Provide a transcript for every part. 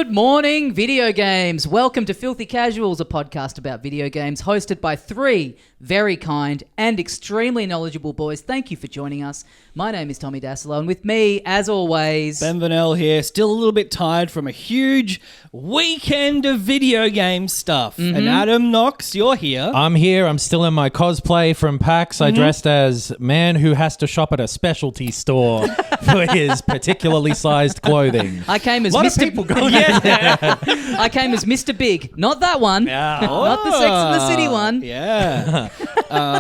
Good morning, video games. Welcome to Filthy Casuals, a podcast about video games hosted by three very kind and extremely knowledgeable boys. Thank you for joining us. My name is Tommy Dassolo, and with me, as always... Ben Vanel here, still a little bit tired from a huge weekend of video game stuff. Mm-hmm. And Adam Knox, you're here. I'm here. I'm still in my cosplay from PAX. I dressed as man who has to shop at a specialty store for his particularly sized clothing. I came as A lot Mr. of people going I came as Mr. Big. Not that one. Not the Sex and the City one. Yeah.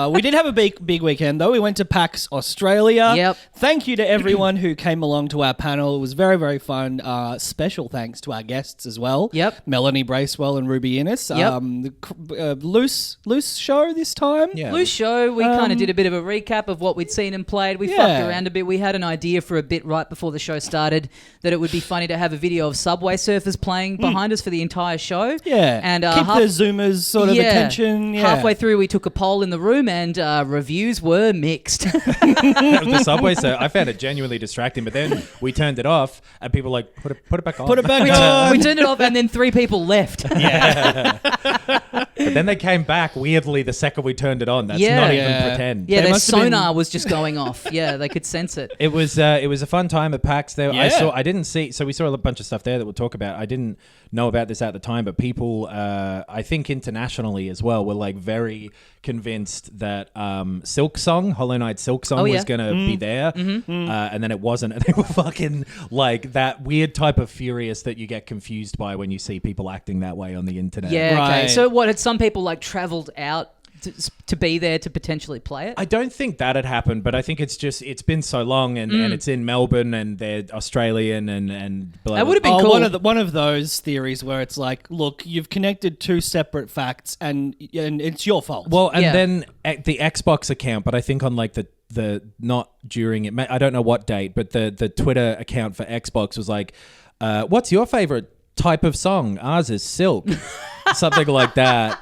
We did have a big weekend, though. We went to PAX Australia. Yep. Thank you to everyone who came along to our panel. It was very, very fun. Special thanks to our guests as well. Yep. Melanie Bracewell and Ruby Innes. Yep. Loose show this time. Yeah. Loose show. We kind of did a bit of a recap of what we'd seen and played. We fucked around a bit. We had an idea for a bit right before the show started that it would be funny to have a video of Subway Surfers playing behind us for the entire show. Yeah. And keep the Zoomers sort of attention. Yeah. Halfway through, we took a poll in the room and reviews were mixed. The Subway, so I found it genuinely distracting. But then we turned it off, and people were like, put it back on. Put it back on. We turned it off, and then three people left. But then they came back weirdly the second we turned it on. That's not even pretend. Yeah, They their must have sonar been- was just going off. Yeah, they could sense it. It was a fun time at PAX. There, Yeah. I didn't see. So we saw a bunch of stuff there that we'll talk about. I didn't know about this at the time, but people, I think internationally as well, were like very convinced that Silk Song, Hollow Knight Silk Song, was going to be there, and then it wasn't. And they were fucking like that weird type of furious that you get confused by when you see people acting that way on the internet. Yeah, okay. Right. So what, had some people like travelled out to be there to potentially play it? I don't think that had happened, but I think it's been so long, and it's in Melbourne, and they're Australian, and blah, That would have been Oh, cool. one of those theories where it's like, look, you've connected two separate facts, and it's your fault. Well, and Yeah. then the Xbox account, but I think on like the not during it, I don't know what date, but the Twitter account for Xbox was like, what's your favorite type of song? Ours is Silk. Something like that.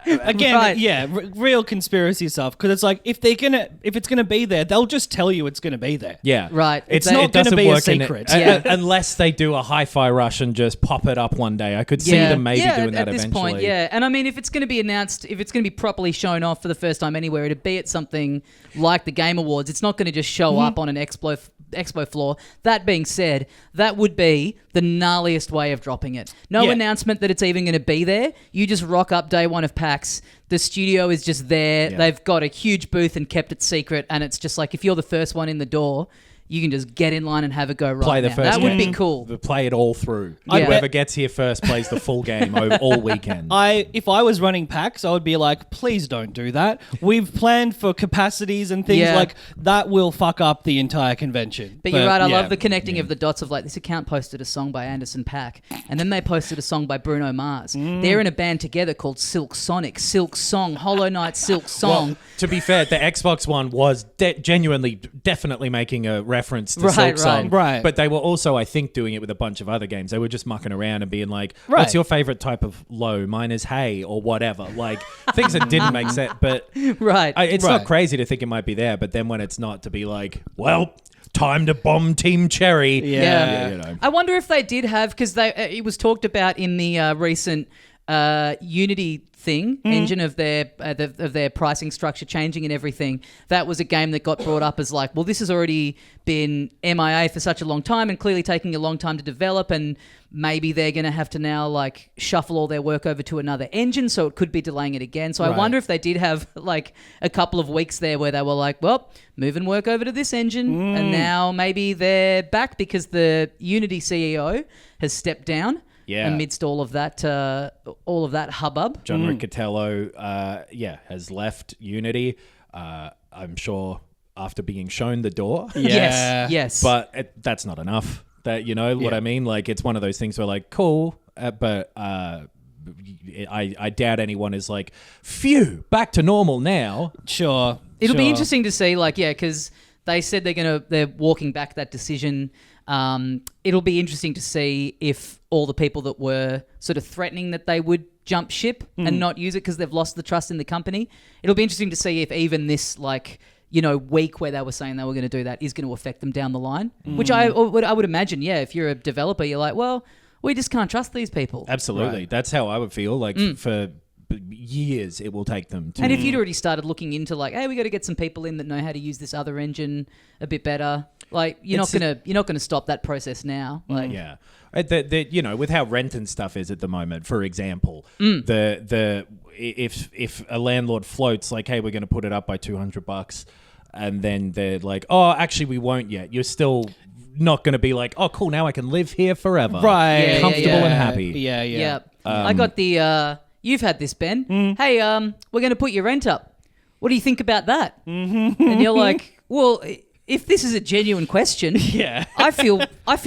Again, Right. yeah, real conspiracy stuff. Because it's like if it's gonna be there, they'll just tell you it's gonna be there. Yeah. Right. It's They- not It doesn't gonna be a work in it- secret. Yeah. unless they do a hi-fi rush and just pop it up one day. I could see them maybe doing that at this eventually. point, yeah. And I mean, if it's going to be announced, if it's going to be properly shown off for the first time anywhere, it'd be at something like the Game Awards. It's not going to just show up on an expo floor. That being said, that would be the gnarliest way of dropping it. No Yeah. announcement that it's even going to be there. You just rock up day one of PAX. The studio is just there. Yeah. They've got a huge booth and kept it secret. And it's just like, if you're the first one in the door, you can just get in line and have a go right Play the now. first That would be game. cool. Play it all through. Yeah. Whoever gets here first plays the full game all weekend. If I was running PAX, I would be like, please don't do that. We've planned for capacities and things Yeah. like that will fuck up the entire convention. But you're right, I yeah. love the connecting of the dots of like, this account posted a song by Anderson .Paak, and then they posted a song by Bruno Mars. They're in a band together called Silk Sonic, Silk Song, Hollow Knight Silk Song. Well, to be fair, the Xbox one was definitely making a reference to Right, Silk Song. right. But they were also, I think, doing it with a bunch of other games. They were just mucking around and being like, Right. what's your favorite type of low? Mine is hay or whatever. Like, things that didn't make sense. But Right. it's Right. not crazy to think it might be there. But then when it's not, to be like, well, time to bomb Team Cherry. Yeah. You know. I wonder if they did have, because it was talked about in the recent Unity thing, engine of their pricing structure changing and everything. That was a game that got brought up as like, well, this has already been MIA for such a long time and clearly taking a long time to develop, and maybe they're going to have to now like shuffle all their work over to another engine, so it could be delaying it again. So I Right. wonder if they did have like a couple of weeks there where they were like, well, moving work over to this engine, and now maybe they're back because the Unity CEO has stepped down. Yeah. Amidst all of that hubbub. John Riccatello, has left Unity. I'm sure after being shown the door. Yeah. Yes. But that's not enough. That, you know what I mean? Like, it's one of those things where like, cool, but I doubt anyone is like, phew, back to normal now. Sure. It'll be sure. interesting to see, like, because they said they're walking back that decision. It'll be interesting to see if all the people that were sort of threatening that they would jump ship and not use it because they've lost the trust in the company. It'll be interesting to see if even this, like, week where they were saying they were going to do that is going to affect them down the line, which I would imagine, yeah, if you're a developer, you're like, well, we just can't trust these people. Absolutely. Right. That's how I would feel. Like for years, it will take them to. And if you'd already started looking into like, hey, we got to get some people in that know how to use this other engine a bit better. Like you're not gonna stop that process now. Like Yeah. With how rent and stuff is at the moment, for example, if a landlord floats like, hey, we're going to put it up by $200, and then they're like, oh, actually, we won't yet. You're still not going to be like, oh, cool, now I can live here forever, Right. Comfortable and happy. Yeah. Yeah. I got the. You've had this, Ben. Hey, we're going to put your rent up. What do you think about that? And you're like, well, if this is a genuine question, Yeah. I feel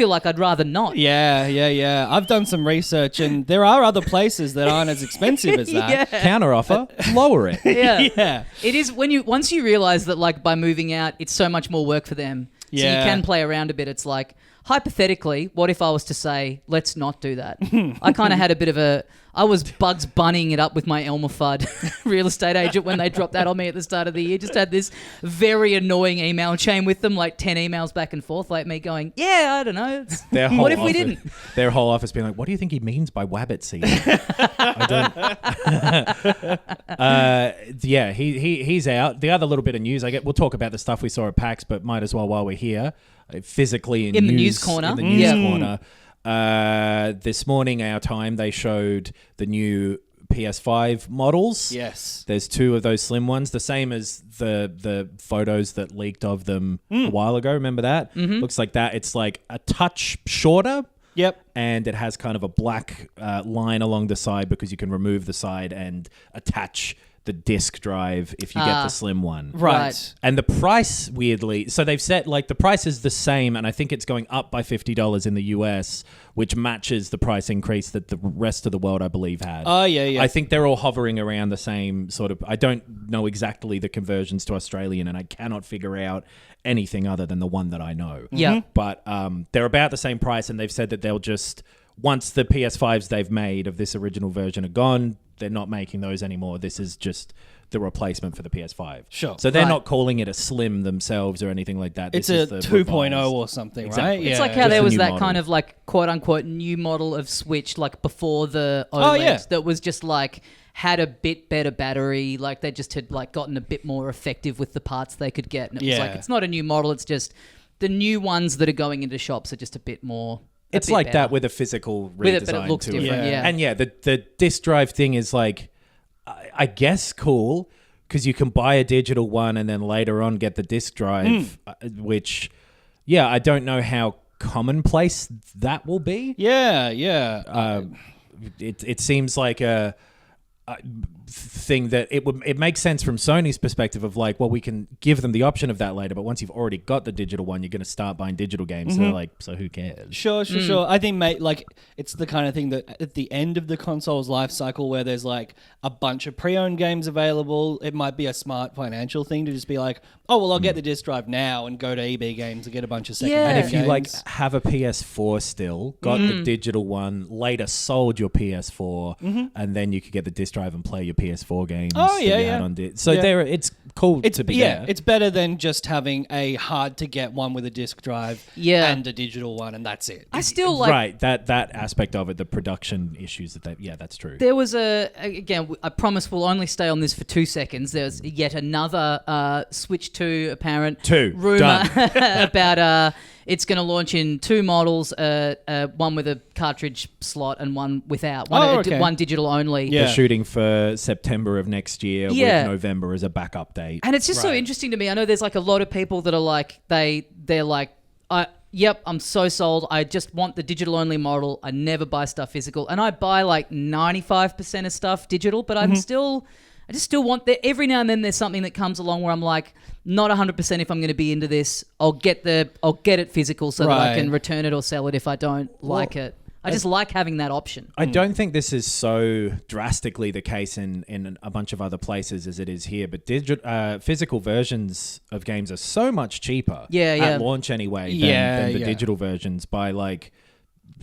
like I'd rather not. Yeah. I've done some research, and there are other places that aren't as expensive as that. Counter offer, lower it. Yeah. Yeah. It is once you realize that like by moving out, it's so much more work for them. So you Yeah. can play around a bit. It's like, hypothetically, what if I was to say, let's not do that? I kind of had I was Bugs Bunnying it up with my Elmer Fudd real estate agent when they dropped that on me at the start of the year. Just had this very annoying email chain with them, like 10 emails back and forth, like me going, yeah, I don't know. What if we didn't? Their whole office being like, what do you think he means by wabbit seed? I don't. He's out. The other little bit of news, we'll talk about the stuff we saw at PAX, but might as well while we're here. Physically in the news corner. In the news corner. This morning, our time, they showed the new PS5 models. Yes. There's two of those slim ones, the same as the photos that leaked of them a while ago. Remember that? Looks like that. It's like a touch shorter. Yep. And it has kind of a black line along the side because you can remove the side and attach the disc drive if you get the slim one. Right. And the price, weirdly, so they've set, like, the price is the same, and I think it's going up by $50 in the US, which matches the price increase that the rest of the world, I believe, had. Oh, yeah. I think they're all hovering around the same sort of... I don't know exactly the conversions to Australian, and I cannot figure out anything other than the one that I know. Yeah. But they're about the same price, and they've said that they'll just... Once the PS5s they've made of this original version are gone, they're not making those anymore. This is just the replacement for the PS5. Sure. So they're not calling it a Slim themselves or anything like that. It's this a is the 2.0 revised. or something, Exactly. right? It's like how just there a was new that model. kind of like quote unquote new model of Switch like before the OLED Oh, yeah. that was just like had a bit better battery, like they just had like gotten a bit more effective with the parts they could get. And it was like, it's not a new model, it's just the new ones that are going into shops are just a bit more... It's like that with a physical redesign With it, but it looks to different, it. yeah. And the disc drive thing is like, I guess cool, because you can buy a digital one and then later on get the disc drive, which, I don't know how commonplace that will be. Yeah. It seems like a thing that it makes sense from Sony's perspective of like, well, we can give them the option of that later, but once you've already got the digital one, you're going to start buying digital games. So they're like, so who cares? Sure. I think, mate, like, it's the kind of thing that at the end of the console's life cycle where there's like a bunch of pre-owned games available, it might be a smart financial thing to just be like, oh, well, I'll get the disc drive now and go to EB Games and get a bunch of second-hand And if you games. like have a PS4 still, got the digital one, later sold your PS4, and then you could get the disc drive and play your PS4 games. Oh, that you had on so it's cool to be there. It's better than just having a hard to get one with a disc drive and a digital one, and that's it. I still like... Right, that aspect of it, the production issues that's true. There was again, I promise we'll only stay on this for 2 seconds. There's yet another Switch 2 apparent rumor about it's going to launch in 2 models, one with a cartridge slot and one without. One digital only. They're shooting for September of next year with November as a backup date. And it's just so interesting to me. I know there's like a lot of people that are like, they're like, yep, I'm so sold. I just want the digital only model. I never buy stuff physical. And I buy like 95% of stuff digital, but I just still want that. Every now and then there's something that comes along where I'm like, not 100% if I'm going to be into this. I'll get it physical so that I can return it or sell it if I don't like it. I just like having that option. I don't think this is so drastically the case in a bunch of other places as it is here, but physical versions of games are so much cheaper at launch anyway than the digital versions by like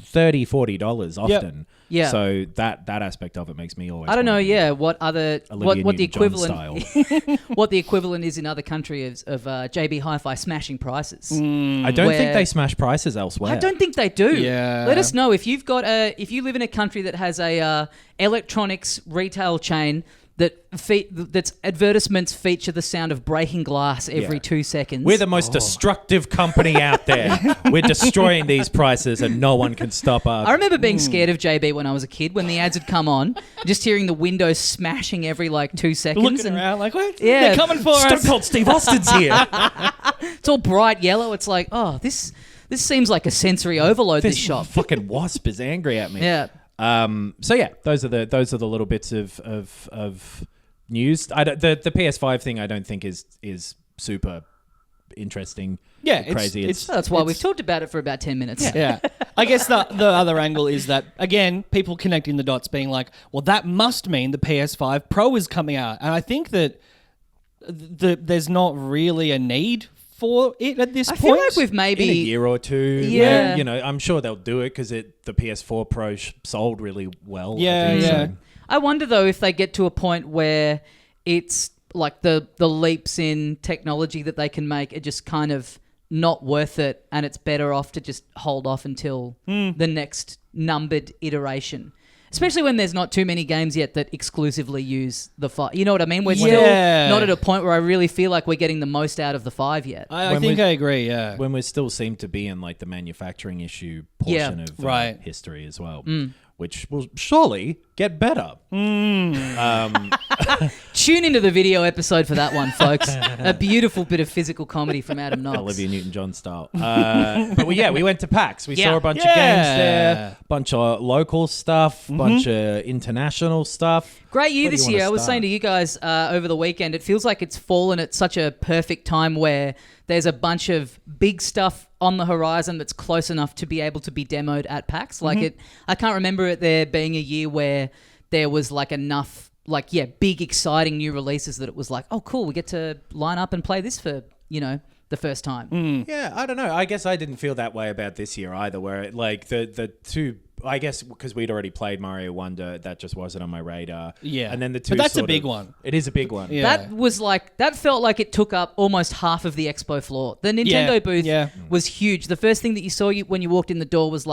$30-$40 often. Yeah. So that aspect of it makes me always. I don't know. wanna be Yeah, what the Olivia equivalent Newton-John what the equivalent is in other countries of JB Hi-Fi smashing prices. I don't think Where- they smash prices elsewhere. I don't think they do. Yeah. Let us know if you live in a country that has a electronics retail chain that's advertisements feature the sound of breaking glass every 2 seconds. We're the most destructive company out there. We're destroying these prices and no one can stop us. I remember being scared of JB when I was a kid, when the ads had come on, just hearing the windows smashing every 2 seconds. Looking around like, what? Yeah. They're coming for Stone us. Cold Steve Austin's here. It's all bright yellow. It's like, oh, this seems like a sensory overload, this shop. Fucking wasp is angry at me. Yeah. So yeah, those are the little bits of news. The PS5 thing I don't think is super interesting. Yeah, or crazy. That's why we've talked about it for about 10 minutes. Yeah. I guess the other angle is that, again, people connecting the dots being like, well, that must mean the PS5 Pro is coming out. And I think that there's not really a need for it at this I point. feel like we've maybe in a year or two. Yeah. I'm sure they'll do it because the PS4 Pro sold really well. Yeah, I think, yeah. so. I wonder though if they get to a point where it's like the leaps in technology that they can make are just kind of not worth it, and it's better off to just hold off until the next numbered iteration. Especially when there's not too many games yet that exclusively use the 5. You know what I mean? We're still not at a point where I really feel like we're getting the most out of the 5 yet. I think I agree, yeah. When we still seem to be in the manufacturing issue portion of history as well, which will surely get better. Tune into the video episode for that one, folks. A beautiful bit of physical comedy from Adam Knox. Olivia Newton-John style. But we went to PAX. We saw a bunch of Yeah. games there, bunch of local stuff, bunch of international stuff. Great year Where do this you wanna year. I was start? saying to you guys over the weekend, it feels like it's fallen at such a perfect time where there's a bunch of big stuff on the horizon that's close enough to be able to be demoed at PAX. I can't remember it there being a year where there was enough big exciting new releases that it was like, oh cool, we get to line up and play this for the first time. Yeah, I don't know. I guess I didn't feel that way about this year either, where the two, I guess because we'd already played Mario Wonder, that just wasn't on my radar. Yeah. And then the two, But that's a big one. It is a big one. Yeah. That was that felt like it took up almost half of the expo floor. The Nintendo booth was huge. The first thing that you saw when you walked in the door was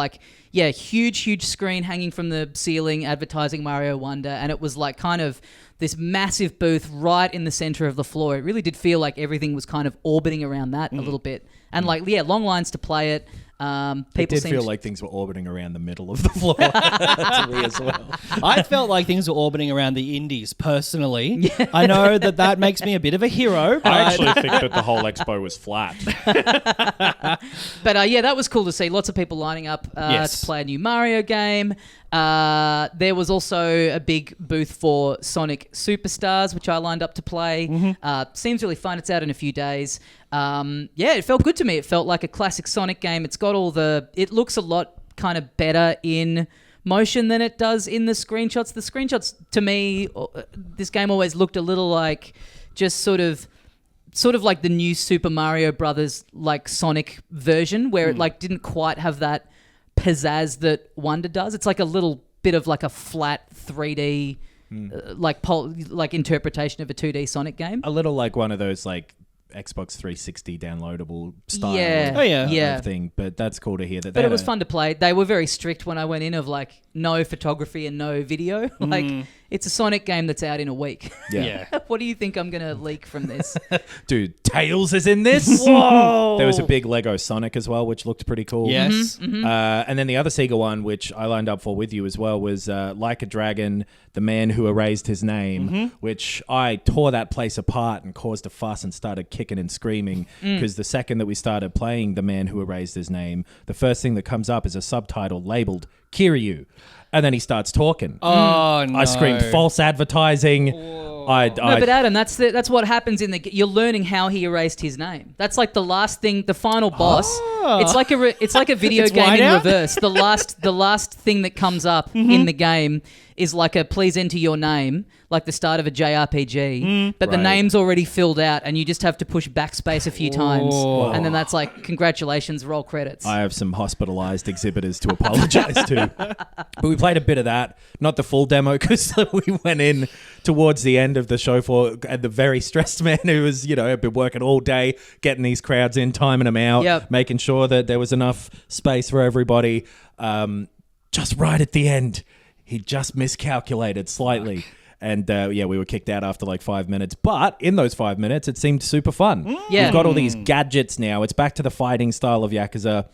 huge screen hanging from the ceiling advertising Mario Wonder, and it was kind of this massive booth right in the center of the floor. It really did feel like everything was kind of orbiting around that a little bit. And long lines to play it. People It did seemed feel like things were orbiting around the middle of the floor to me as well. I felt like things were orbiting around the indies, personally. I know that makes me a bit of a hero. I actually think that the whole expo was flat. But that was cool to see. Lots of people lining up to play a new Mario game. There was also a big booth for Sonic Superstars, which I lined up to play. Seems really fun. It's out in a few days. It felt good to me. It felt like a classic Sonic game. It's got it looks a lot kind of better in motion than it does in the screenshots. The screenshots, to me, this game always looked a little like just sort of like the new Super Mario Brothers Sonic version, where it didn't quite have that pizzazz that Wonder does. It's like a little bit of a flat 3D interpretation of a 2D Sonic game. A little like one of those Xbox 360 downloadable style Yeah. thing, but that's cool to hear that. But it was fun to play. They were very strict when I went in of no photography and no video. It's a Sonic game that's out in a week. Yeah. What do you think I'm going to leak from this? Dude, Tails is in this. Whoa! There was a big Lego Sonic as well, which looked pretty cool. Yes. And then the other Sega one, which I lined up for with you as well, was Like a Dragon, The Man Who Erased His Name, which I tore that place apart and caused a fuss and started kicking and screaming because the second that we started playing The Man Who Erased His Name, the first thing that comes up is a subtitle labeled Kiryu. And then he starts talking. Oh, no. I screamed false advertising. No, but Adam, that's what happens in you're learning how he erased his name. That's the last thing, the final boss. It's like a video It's game in Whiteout? reverse. The last thing that comes up in the game is like a please enter your name, like the start of a JRPG, but the Right. name's already filled out and you just have to push backspace a few times. And then that's like, congratulations, roll credits. I have some hospitalized exhibitors to apologize to. But we played a bit of that, not the full demo, because we went in towards the end of the show for the very stressed man who was, had been working all day, getting these crowds in, timing them out, Yep. making sure that there was enough space for everybody. Just right at the end, he just miscalculated slightly. And we were kicked out after like 5 minutes. But in those 5 minutes, it seemed super fun. Yeah. We've got all these gadgets now. It's back to the fighting style of Yakuza.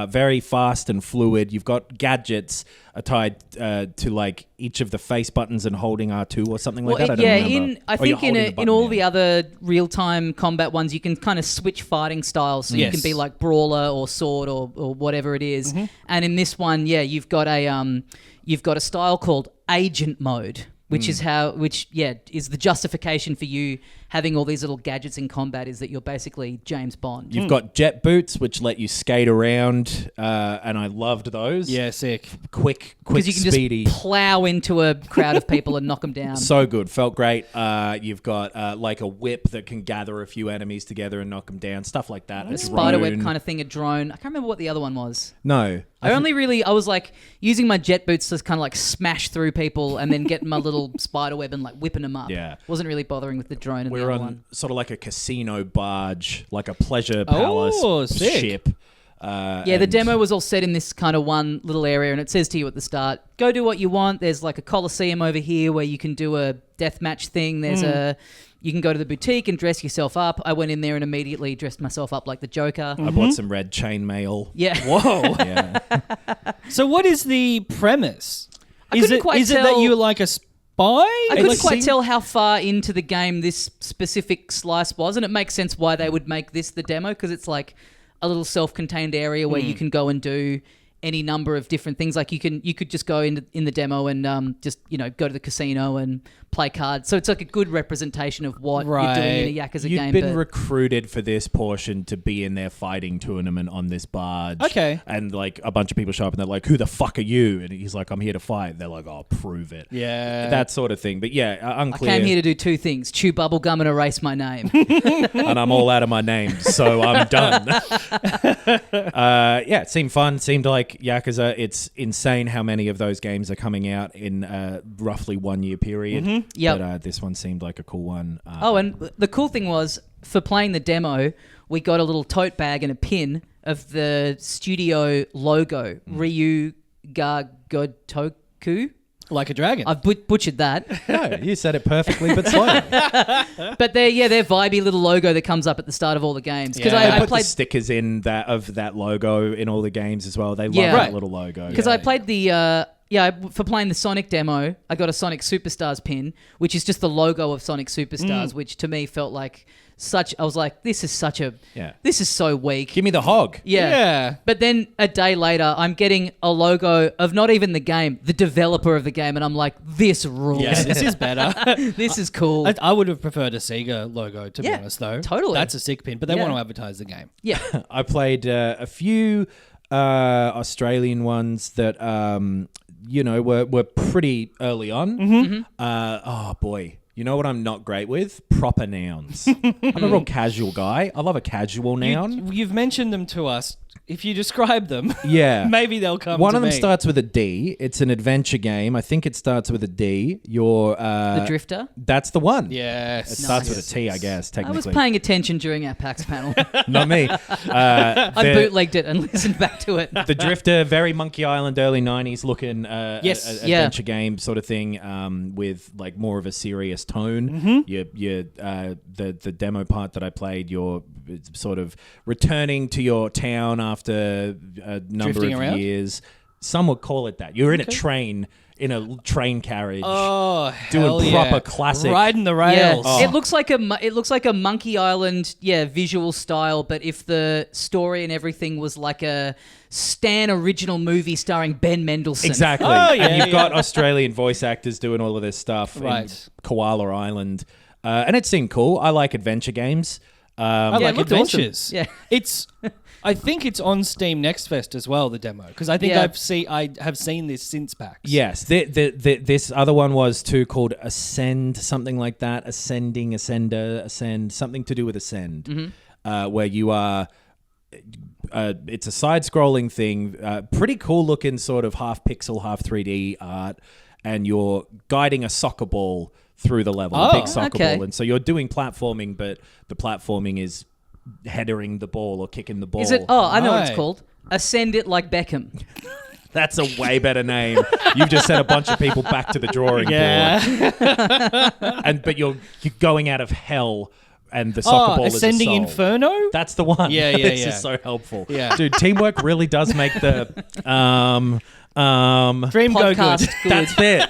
Very fast and fluid. You've got gadgets tied to like each of the face buttons and holding R2 or something like that. I don't remember. I Oh, you're think holding the in button, all yeah. the other real-time combat ones, you can kind of switch fighting styles. So you Yes. can be like brawler or sword or whatever it is. And in this one, you've got a style called agent mode, which is is the justification for you having all these little gadgets in combat, is that you're basically James Bond. You've got jet boots, which let you skate around, and I loved those. Yeah, sick. Quick, Because you can speedy. just plow into a crowd of people and knock them down. So good. Felt great. You've got like a whip that can gather a few enemies together and knock them down. Stuff like that. A Spiderweb drone. kind of thing, a drone. I can't remember what the other one was. No. I was like using my jet boots to kind of like smash through people and then getting my little spider web and like whipping them up. Yeah. Wasn't really bothering with the drone and We're the other on one. sort of like a casino barge, like a pleasure palace sick. ship. The demo was all set in this kind of one little area, and it says to you at the start, go do what you want. There's like a coliseum over here where you can do a deathmatch thing. There's you can go to the boutique and dress yourself up. I went in there and immediately dressed myself up like the Joker. I bought some red chainmail. Yeah. Whoa. Yeah. So what is the premise? couldn't quite is it that tell- you're like a spy? I couldn't It quite seemed- tell how far into the game this specific slice was, and it makes sense why they would make this the demo, because it's like a little self-contained area where you can go and do any number of different things. Like you could just go in the demo and just go to the casino and play cards. So it's like a good representation of what you're doing in a Yakuza You've game. been but recruited for this portion to be in their fighting tournament on this barge. Okay. And like a bunch of people show up and they're like, who the fuck are you? And he's like, I'm here to fight. They're like, oh, prove it. Yeah. That sort of thing. But yeah, I unclear. came here to do two things: chew bubblegum and erase my name. And I'm all out of my names, so I'm done. It seemed fun. Seemed like Yakuza. It's insane how many of those games are coming out in roughly 1 year period. Yep. But this one seemed like a cool one. And the cool thing was, for playing the demo, we got a little tote bag and a pin of the studio logo, Ryu Ga Gotoku. Like a dragon. I've butchered that. No, you said it perfectly, but slowly. But their vibey little logo that comes up at the start of all the games. Because Yeah. They I put played the stickers in that logo in all the games as well. They love Yeah. that Right. little logo. Because I played for playing the Sonic demo, I got a Sonic Superstars pin, which is just the logo of Sonic Superstars, which to me felt like I was like, this is so weak. Give me the hog. Yeah. But then a day later, I'm getting a logo of not even the game, the developer of the game, and I'm like, this rules. Yeah, this is better. This is cool. I would have preferred a Sega logo, to be Yeah, whonest, though. totally. That's a sick pin, but they Yeah. want to advertise the game. Yeah. I played a few Australian ones that were pretty early on. Mm-hmm. Oh boy. You know what I'm not great with? Proper nouns. I'm a real casual guy. I love a casual noun. You've mentioned them to us. If you describe them, Yeah. maybe they'll come One to of them me. starts with a D. It's an adventure game. I think it starts with a D. You're The Drifter. That's the one. Yes. It starts with a T, I guess, I was technically. paying attention during our PAX panel. Not me. I bootlegged it and listened back to it. The Drifter, very Monkey Island, early 90s looking Yes. adventure game sort of thing, with like more of a serious tone. The demo part that I played, you're sort of returning to your town after a number Drifting of around? years. Some would call it that. You're in a train, in a train carriage. Oh, Doing hell yeah. proper classic- Riding the Yeah, rails. it looks like a Monkey Island, visual style. But if the story and everything was like a Stan original movie starring Ben Mendelsohn, Exactly. Oh, yeah, and you've got yeah. Australian voice actors doing all of this stuff in Right. Koala Island. And it seemed cool. I like adventure games. Like it looked awesome. adventures. Yeah. It's. I think it's on Steam Next Fest as well. The demo, because I think Yeah. I have seen this since PAX. Yes, this other one was too, called Ascend, something like that. Ascending, Ascender, Ascend, something to do with Ascend, where you are. It's a side-scrolling thing, pretty cool looking, sort of half pixel, half 3D art, and you're guiding a soccer ball through the level, a big soccer okay. ball, and so you're doing platforming, but the platforming is headering the ball or kicking the ball. Is it? Oh, I know what it's Right. called. Ascend it like Beckham. That's a way better name. You've just sent a bunch of people back to the drawing board. But you're going out of hell, and the soccer ball Ascending is a soul. Inferno. That's the one. Yeah, This yeah. is so helpful. Yeah. Dude, teamwork really does make the Dream go good. Podcast good. That's it.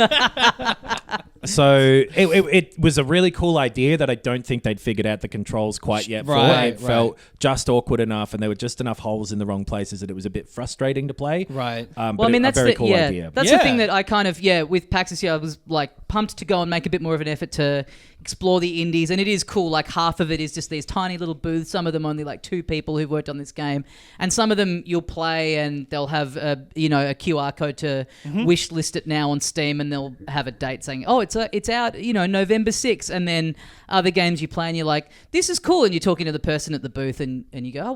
So it was a really cool idea that I don't think they'd figured out the controls quite yet. Right, It felt just awkward enough, and there were just enough holes in the wrong places that it was a bit frustrating to play. Right. But Well, I mean, a that's very the cool idea. That's Yeah. the thing that I kind of with PAX this year, I was like pumped to go and make a bit more of an effort to explore the indies, and it is cool. Like half of it is just these tiny little booths. Some of them only like 2 people who've worked on this game, and some of them you'll play and they'll have a QR code to wish list it now on Steam, and they'll have a date saying, oh, it's out, November 6th, and then other games you play and you're like, this is cool, and you're talking to the person at the booth and you go, oh,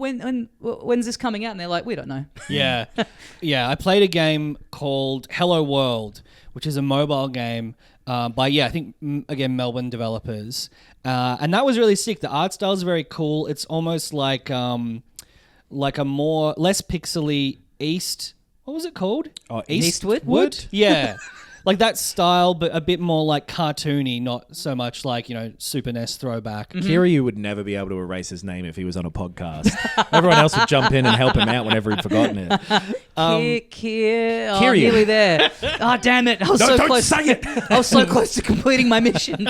when's this coming out? And they're like, we don't know. Yeah. I played a game called Hello World, which is a mobile game by, I think, again, Melbourne developers. And that was really sick. The art style is very cool. It's almost like a less pixely East. What was it called? Oh, Eastwood? Yeah. Like that style, but a bit more like cartoony, not so much like, Super NES throwback. Kiryu would never be able to erase his name if he was on a podcast. Everyone else would jump in and help him out whenever he'd forgotten it. Kiryu, nearly there. Oh, damn it! I was so don't close. say it. I was so close to completing my mission.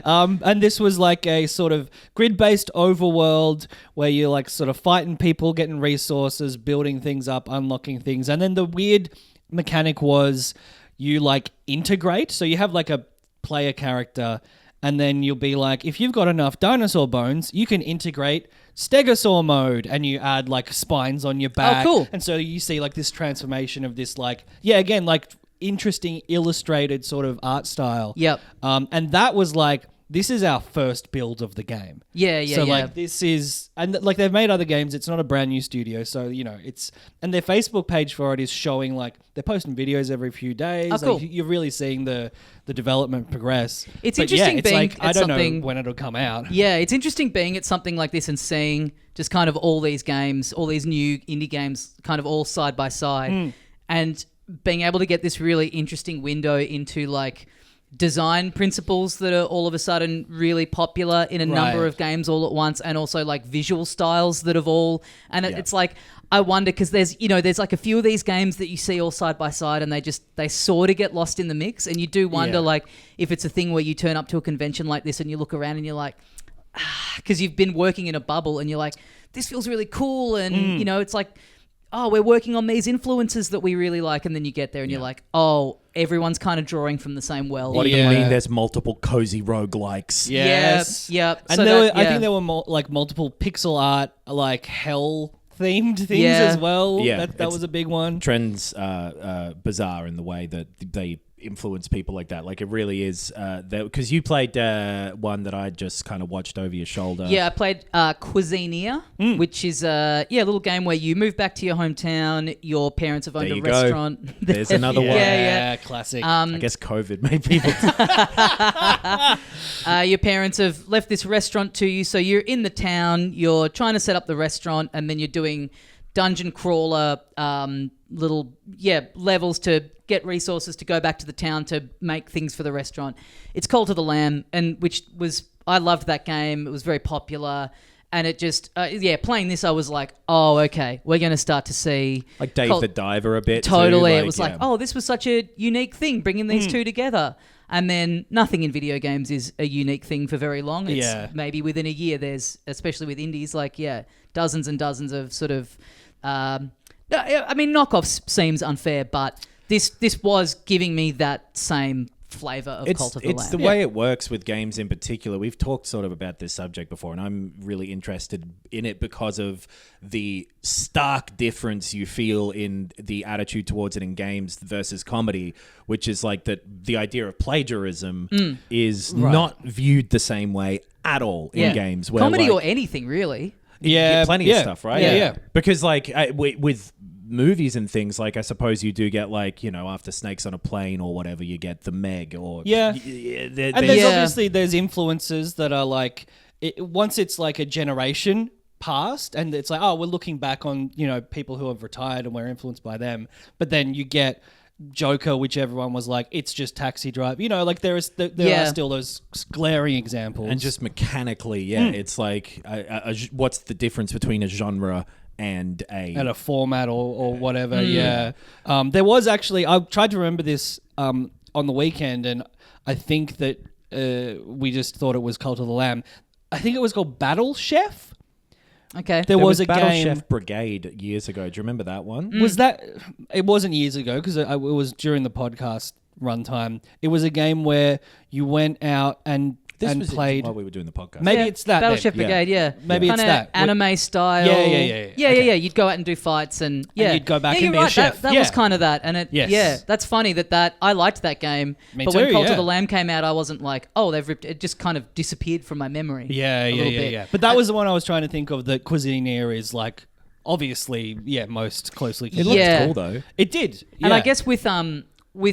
And this was like a sort of grid-based overworld where you're like sort of fighting people, getting resources, building things up, unlocking things. And then the weird mechanic was you like integrate. So you have like a player character, and then you'll be like, if you've got enough dinosaur bones, you can integrate Stegosaur mode, and you add like spines on your back. Oh, cool. And so you see like this transformation of this like, again, like interesting illustrated sort of art style. Yep. And that was like, this is our first build of the game. Yeah. Like this is, and like they've made other games. It's not a brand new studio, so it's, and their Facebook page for it is showing like they're posting videos every few days. Oh, cool. Like, you're really seeing the development progress. It's But interesting it's being like, at I don't something- know when it'll come out. Yeah, it's interesting being at something like this and seeing just kind of all these games, all these new indie games, kind of all side by side, and being able to get this really interesting window into like design principles that are all of a sudden really popular in a number Right. of games all at once, and also like visual styles that have all, and it's like, I wonder, because there's like a few of these games that you see all side by side, and they sort of get lost in the mix, and you do wonder like if it's a thing where you turn up to a convention like this and you look around and you're like, because you've been working in a bubble and you're like, this feels really cool, and it's like, oh, we're working on these influences that we really like, and then you get there and you're like, oh, everyone's kind of drawing from the same well. What do you Yeah. mean there's multiple cozy roguelikes? Yes. Yep. And So I think there were like multiple pixel art, like hell themed things Yeah. as well. Yeah, That it's- was a big one. Trends bizarre in the way that they influence people like that. Like it really is because you played one that I just kind of watched over your shoulder. Yeah, I played Cuisineer, which is a little game where you move back to your hometown. Your parents have owned There a you go. restaurant. There's another one. Yeah. Classic. I guess COVID made people. Your parents have left this restaurant to you, so you're in the town. You're trying to set up the restaurant, and then you're doing dungeon crawler little levels to get resources to go back to the town to make things for the restaurant. It's Call to the Lamb, and I loved that game. It was very popular, and it just playing this, I was like, oh, okay, we're going to start to see Like Dave the Diver a bit. Totally. Too, It was like, oh, this was such a unique thing, bringing these two together. And then nothing in video games is a unique thing for very long. It's maybe within a year, there's, especially with indies, like, dozens and dozens of sort of, knockoffs seems unfair, but this was giving me that same flavor of It's Cult of the Lamb. the way it works with games in particular. We've talked sort of about this subject before, and I'm really interested in it because of the stark difference you feel in the attitude towards it in games versus comedy, which is like that the idea of plagiarism is not viewed the same way at all in games. Where comedy like, or anything, really. Yeah, plenty of stuff, right? Yeah. Because like with movies and things, like I suppose you do get like, after Snakes on a Plane or whatever, you get The Meg or and there's obviously there's influences that are like once it's like a generation past and it's like, oh, we're looking back on people who have retired and we're influenced by them, but then you get Joker, which everyone was like, it's just Taxi Drive. Like there are still those glaring examples. And just mechanically, it's like, what's the difference between a genre and a format or whatever? There was actually, I tried to remember this on the weekend, and I think that we just thought it was Cult of the Lamb. I think it was called Battle Chef. Okay. There was a Battle game. Chef Brigade years ago. Do you remember that one? Was that? It wasn't years ago because it was during the podcast runtime. It was a game where you went out and played. While we were doing the podcast. Maybe it's that. Battle then. Chef Brigade, yeah. Maybe it's Kinda that. anime style. Yeah. You'd go out and do fights and you'd go back and you're be a right. chef. That was kind of that, and that's funny that I liked that game. Me but too, when Cult yeah. of the Lamb came out, I wasn't like, oh, they've ripped. It just kind of disappeared from my memory. Yeah. But that was the one I was trying to think of. That Cuisineer is like obviously, most closely. It looked cool though. It did, And I guess with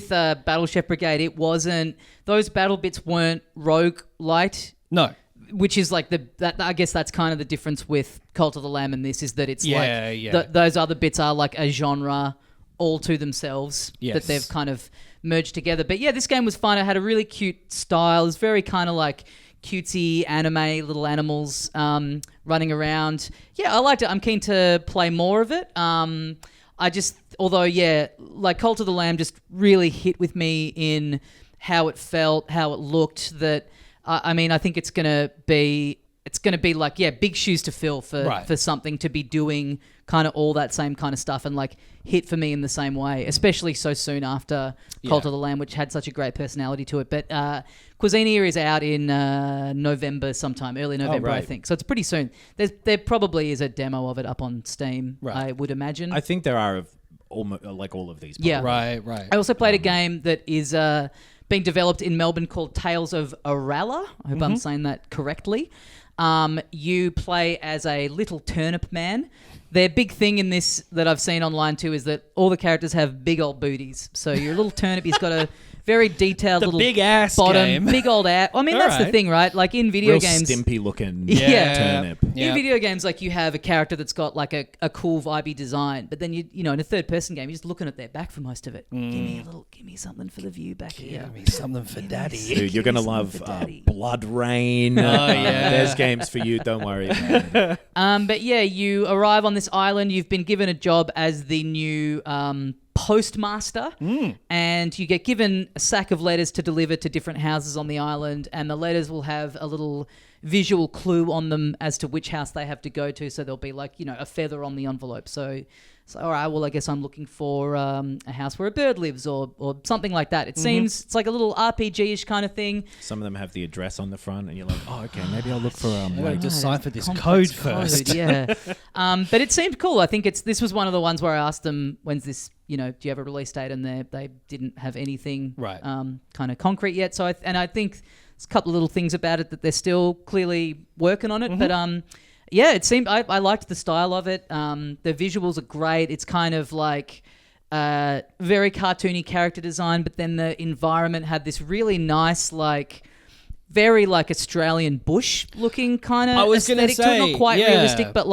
Battle Chef Brigade, it wasn't, those battle bits weren't roguelite. No. Which is like I guess that's kind of the difference with Cult of the Lamb and this, is that it's those other bits are like a genre all to themselves that they've kind of merged together. But yeah, this game was fun. It had a really cute style. It was very kind of like cutesy anime, little animals running around. Yeah, I liked it. I'm keen to play more of it. Like Cult of the Lamb just really hit with me in how it felt, how it looked. That I think it's gonna be like big shoes to fill for something to be doing kind of all that same kind of stuff and like hit for me in the same way, especially so soon after Cult of the Lamb, which had such a great personality to it. But Cuisineer is out in November sometime, early November, I think. So it's pretty soon. There probably is a demo of it up on Steam, I would imagine. I think there are of almost like all of these. Yeah, right. I also played a game that is being developed in Melbourne called Tales of Arala. I hope I'm saying that correctly. You play as a little turnip man. Their big thing in this that I've seen online too is that all the characters have big old booties. So your little turnip, he's got a very detailed little big ass bottom, game. big old ass. I mean, that's the thing, right? Like in video Real games, stimpy looking turnip. turnip. In video games, like you have a character that's got like a cool vibey design, but then you know in a third person game, you're just looking at their back for most of it. Give me something for the view back here. Give me something for daddy. Dude, you're gonna love Blood Rain. There's games for you. Don't worry about it. But yeah, you arrive on this island. You've been given a job as the new postmaster, and you get given a sack of letters to deliver to different houses on the island, and the letters will have a little visual clue on them as to which house they have to go to. So there'll be like a feather on the envelope. So all right, well I guess I'm looking for a house where a bird lives or something like that. It seems it's like a little RPG-ish kind of thing. Some of them have the address on the front, and you're like, oh, okay, maybe I'll look for decipher this complex code first. Yeah. But it seemed cool. I think this was one of the ones where I asked them, when's this, do you have a release date? And they didn't have anything kind of concrete yet. So I think there's a couple of little things about it that they're still clearly working on it. But it seemed I liked the style of it. The visuals are great. It's kind of like very cartoony character design, but then the environment had this really nice very Australian bush looking kind of aesthetic to it. Not quite realistic, but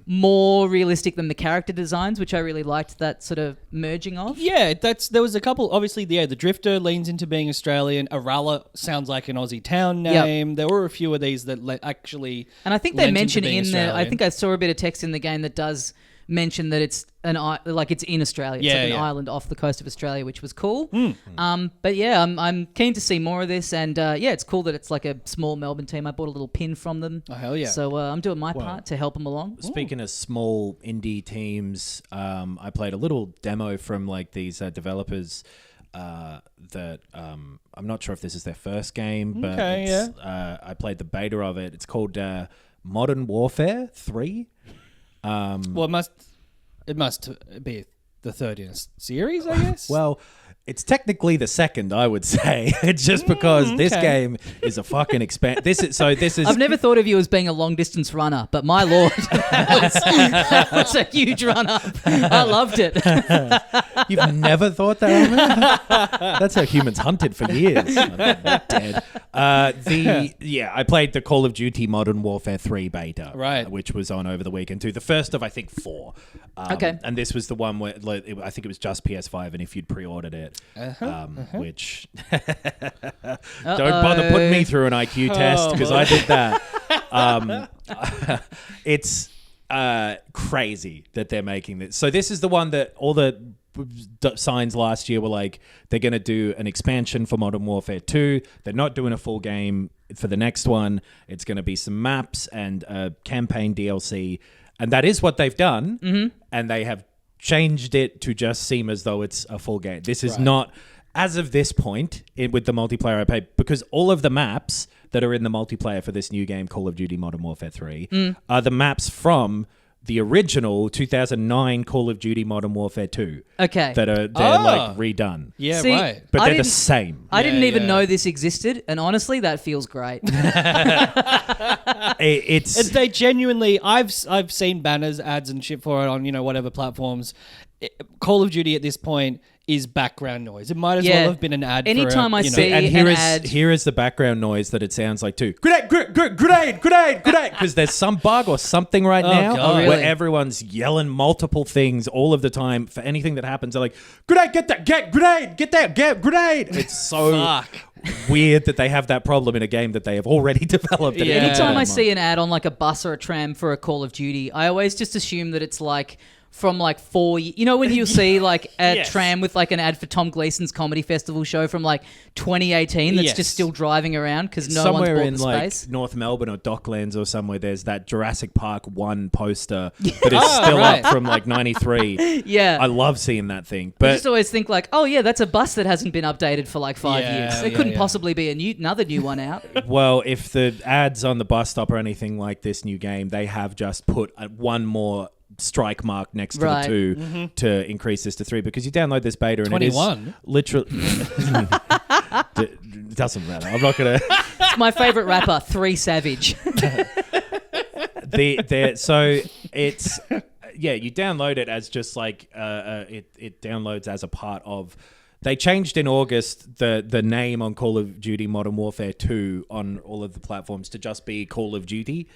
more realistic than the character designs, which I really liked that sort of merging of. Yeah, there was a couple. Obviously, the Drifter leans into being Australian. Arala sounds like an Aussie town name. Yep. There were a few of these that actually. And I think they mention in there. I think I saw a bit of text in the game that does mention that it's it's in Australia. It's an island off the coast of Australia, which was cool. But yeah, I'm keen to see more of this, and it's cool that it's like a small Melbourne team. I bought a little pin from them. Oh hell yeah! So I'm doing my part to help them along. Speaking of small indie teams, I played a little demo from these developers. that I'm not sure if this is their first game, but Okay, I played the beta of it. It's called Modern Warfare 3. Well, it must be the third in a series, I guess. Well, it's technically the second, I would say. It's just because this okay. game is a fucking This is I've never thought of you as being a long distance runner, but my lord, that was a huge run up. I loved it. You've never thought that? That's how humans hunted for years. Dead. I played the Call of Duty Modern Warfare 3 beta, right, which was on over the weekend too. The first of I think 4. Okay, and this was the one where I think it was just PS5, and if you'd pre-ordered it, which don't bother putting me through an IQ test because I did that. It's crazy that they're making this. So this is the one that all the signs last year were like they're going to do an expansion for Modern Warfare 2. They're not doing a full game for the next one. It's going to be some maps and a campaign DLC, and that is what they've done. And they have changed it to just seem as though it's a full game. This is not, as of this point, with the multiplayer I played, because all of the maps that are in the multiplayer for this new game, Call of Duty Modern Warfare 3, are the maps from the original 2009 Call of Duty Modern Warfare 2. Okay. That are like redone. Yeah, See, right. But I they're the didn't- same. I didn't even yeah. know this existed, and honestly, that feels great. It's They genuinely, I've seen banners, ads, and shit for it on whatever platforms. Call of Duty at this point is background noise. It might as well have been an ad. Anytime for I see and an ad, here is the background noise that it sounds like too. Grenade, because there's some bug or something right now God. where Really? everyone's yelling multiple things all of the time for anything that happens. They're like, grenade, get that, get grenade, get that, get grenade. It's so weird that they have that problem in a game that they have already developed. Yeah. anytime I see an ad on like a bus or a tram for a Call of Duty, I always just assume that it's like from like 4 years. You know when you'll see like a Yes. tram with like an ad for Tom Gleason's comedy festival show from like 2018 that's Yes. just still driving around because no Somewhere one's in bought the like space. North Melbourne or Docklands or somewhere, there's that Jurassic Park 1 poster that is still right. up from like 93. Yeah. I love seeing that thing. I But just always think like, oh yeah, that's a bus that hasn't been updated for like 5 Yeah, years. There yeah, couldn't yeah. possibly be another new one out. well, if the ads on the bus stop or anything like this new game, they have just put one more strike mark next to Right. the 2 to increase this to 3, because you download this beta and 21? it is literally it doesn't matter. I'm not gonna It's my favorite rapper, 3 Savage. so it's you download it as just like it downloads as a part of. They changed in August the name on Call of Duty Modern Warfare 2 on all of the platforms to just be Call of Duty.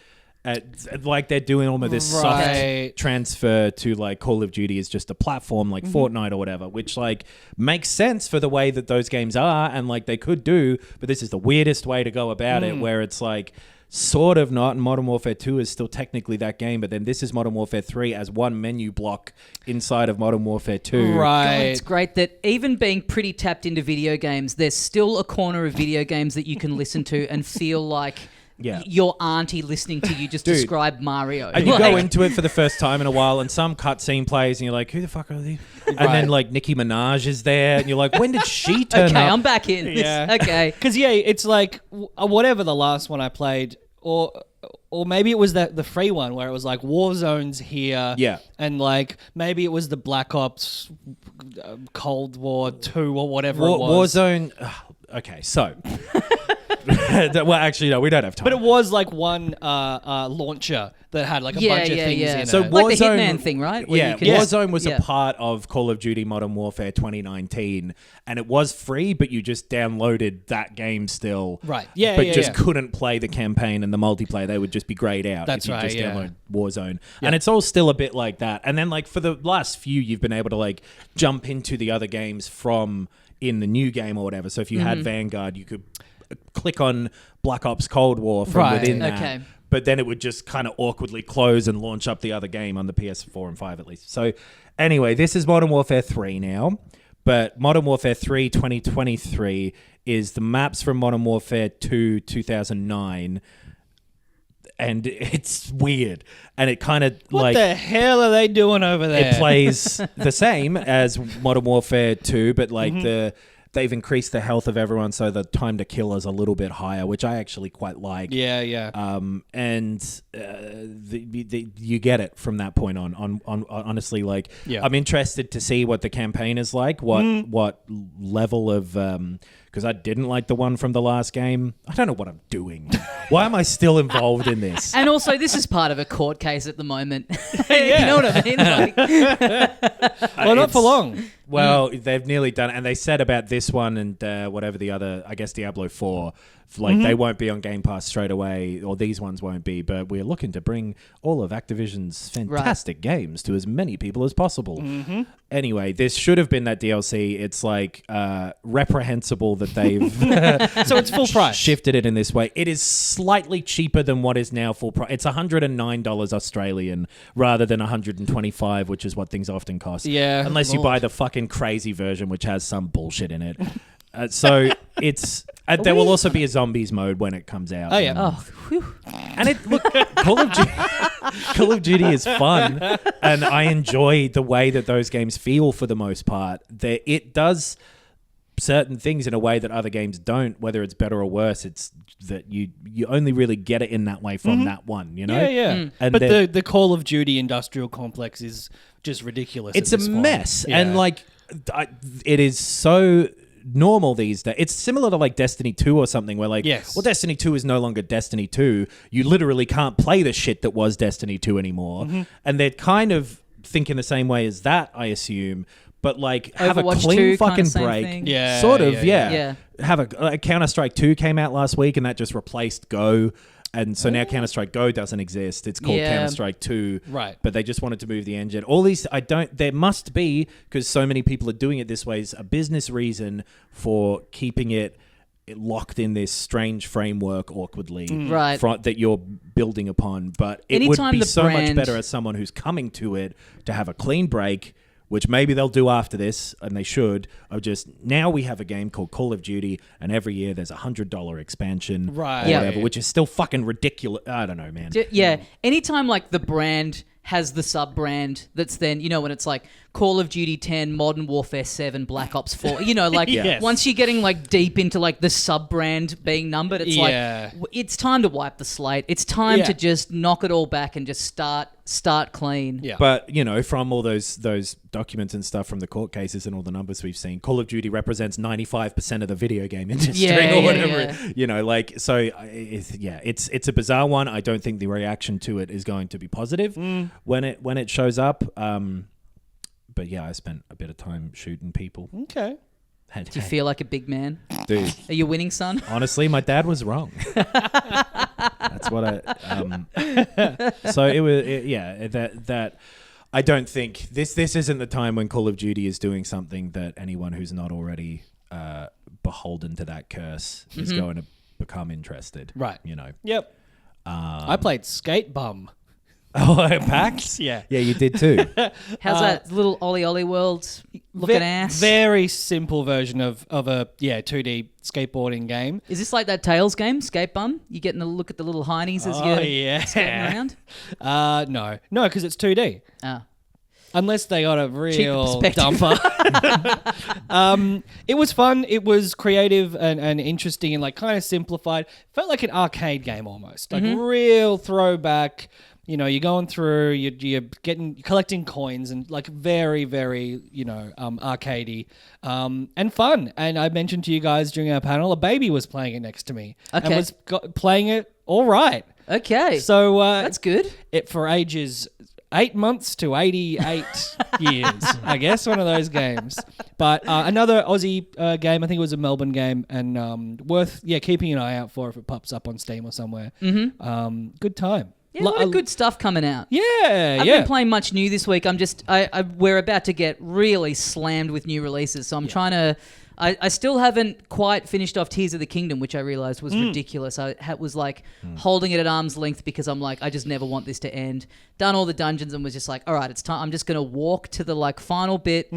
Like they're doing almost this Right. soft transfer to like Call of Duty is just a platform like Fortnite or whatever, which like makes sense for the way that those games are and like they could do, but this is the weirdest way to go about it, where it's like sort of not, and Modern Warfare 2 is still technically that game, but then this is Modern Warfare 3 as one menu block inside of Modern Warfare 2. Right. God, it's great that even being pretty tapped into video games, there's still a corner of video games that you can listen to and feel like your auntie listening to you just describe Mario. And you go into it for the first time in a while, and some cutscene plays, and you're like, "Who the fuck are these?" And then like Nicki Minaj is there, and you're like, "When did she turn okay, up?" I'm back in. Yeah. Okay. Because it's like whatever the last one I played, or maybe it was the free one where it was like Warzone's here, and like maybe it was the Black Ops Cold War 2 or whatever it was. Warzone. Okay, so. Well, actually, no, we don't have time. But it was like one launcher that had like a bunch of things in So it. Like the Warzone- Hitman thing, right? Where Yeah, you can- Warzone was Yeah. a part of Call of Duty Modern Warfare 2019, and it was free, but you just downloaded that game still. Right. Yeah, But yeah, just yeah. couldn't play the campaign and the multiplayer. They would just be grayed out That's if you right, just yeah. download Warzone. And it's all still a bit like that. And then like for the last few, you've been able to like jump into the other games from in the new game or whatever. So if you had Vanguard, you could click on Black Ops Cold War from Right. within that. Okay. But then it would just kind of awkwardly close and launch up the other game on the PS4 and 5 at least. So anyway, this is Modern Warfare 3 now. But Modern Warfare 3 2023 is the maps from Modern Warfare 2 2009. and it's weird, and it kind of What like the hell are they doing over there? it plays the same as Modern Warfare 2, but like they've increased the health of everyone, so the time to kill is a little bit higher, which I actually quite like. Yeah. And you get it from that point on honestly, like I'm interested to see what the campaign is like, what level of because I didn't like the one from the last game. I don't know what I'm doing. Why am I still involved in this? And also, this is part of a court case at the moment. You know what I mean? Like, Well, not for long. Well, they've nearly done it. And they said about this one and whatever the other, I guess Diablo 4, like they won't be on Game Pass straight away, or these ones won't be, but we're looking to bring all of Activision's fantastic games to as many people as possible. Anyway, this should have been that DLC. It's like reprehensible that they've So it's full price. shifted it in this way. It is slightly cheaper than what is now full price. It's $109 Australian rather than $125, which is what things often cost. Yeah. Unless you buy the fucking crazy version, which has some bullshit in it. So it's there will also be a zombies mode when it comes out. Oh, yeah. oh, whew. And Call of Duty is fun, and I enjoy the way that those games feel for the most part. It does certain things in a way that other games don't, whether it's better or worse. It's that you only really get it in that way from that one, you know? Yeah. And But the Call of Duty industrial complex is just ridiculous. it's at a this point. mess. Yeah. And like it is so normal these days. It's similar to like Destiny 2 or something where like, Yes. well, Destiny 2 is no longer Destiny 2. You literally can't play the shit that was Destiny 2 anymore. And they're kind of thinking the same way as that, I assume. But like have Overwatch a clean 2 kinda fucking same break. thing. Yeah, Sort of, yeah. Yeah. Have a Counter-Strike 2 came out last week and that just replaced Go. And so now Counter-Strike Go doesn't exist. It's called Yeah. Counter-Strike 2. Right. But they just wanted to move the engine. All these, there must be, because so many people are doing it this way, is a business reason for keeping it locked in this strange framework awkwardly Right. that you're building upon. But it Anytime would be the so much brand- better as someone who's coming to it to have a clean break, which maybe they'll do after this, and they should, of just, now we have a game called Call of Duty, and every year there's a $100 expansion Right. or Yeah. whatever, which is still fucking ridiculous. I don't know, man. Yeah. Anytime like the brand has the sub brand that's then, you know, when it's like Call of Duty 10, Modern Warfare 7, Black Ops 4, you know, like Yes. once you're getting like deep into like the sub brand being numbered, it's Yeah. like it's time to wipe the slate. It's time Yeah. to just knock it all back and just start clean. Yeah. But, you know, from all those documents and stuff from the court cases and all the numbers we've seen, Call of Duty represents 95% of the video game industry Yeah, or yeah, whatever. yeah. You know, like, so, it's a bizarre one. I don't think the reaction to it is going to be positive when it shows up. But yeah, I spent a bit of time shooting people. Okay. And, Do you feel like a big man? dude, Are you winning, son? honestly, my dad was wrong. That's what so it was, that I don't think this isn't the time when Call of Duty is doing something that anyone who's not already beholden to that curse is going to become interested. Right. You know. Yep. I played Skate Bum. Oh, PAX? Yeah. Yeah, you did too. How's that little Ollie Ollie world looking ass? Very simple version of a 2D skateboarding game. Is this like that Tails game, Skate Bum? You getting a look at the little heinies as you're skating around? No, because it's 2D. Ah. Unless they got a real perspective. dumper. It was fun. It was creative and interesting and like kind of simplified. Felt like an arcade game almost. Like real throwback. You know, you're going through, you're collecting coins and like very, very, arcadey and fun. And I mentioned to you guys during our panel, a baby was playing it next to me and Okay. was playing it all right. Okay. So that's good. It for ages 8 months to 88 years, I guess, one of those games. But another Aussie game, I think it was a Melbourne game, and worth keeping an eye out for if it pops up on Steam or somewhere. Good time. Yeah, a lot of good stuff coming out. Yeah, I haven't yeah. been playing much new this week. We're about to get really slammed with new releases, so I'm trying to. I still haven't quite finished off Tears of the Kingdom, which I realized was ridiculous. I was like holding it at arm's length because I'm like, I just never want this to end. Done all the dungeons and was just like, all right, it's time. I'm just going to walk to the like final bit,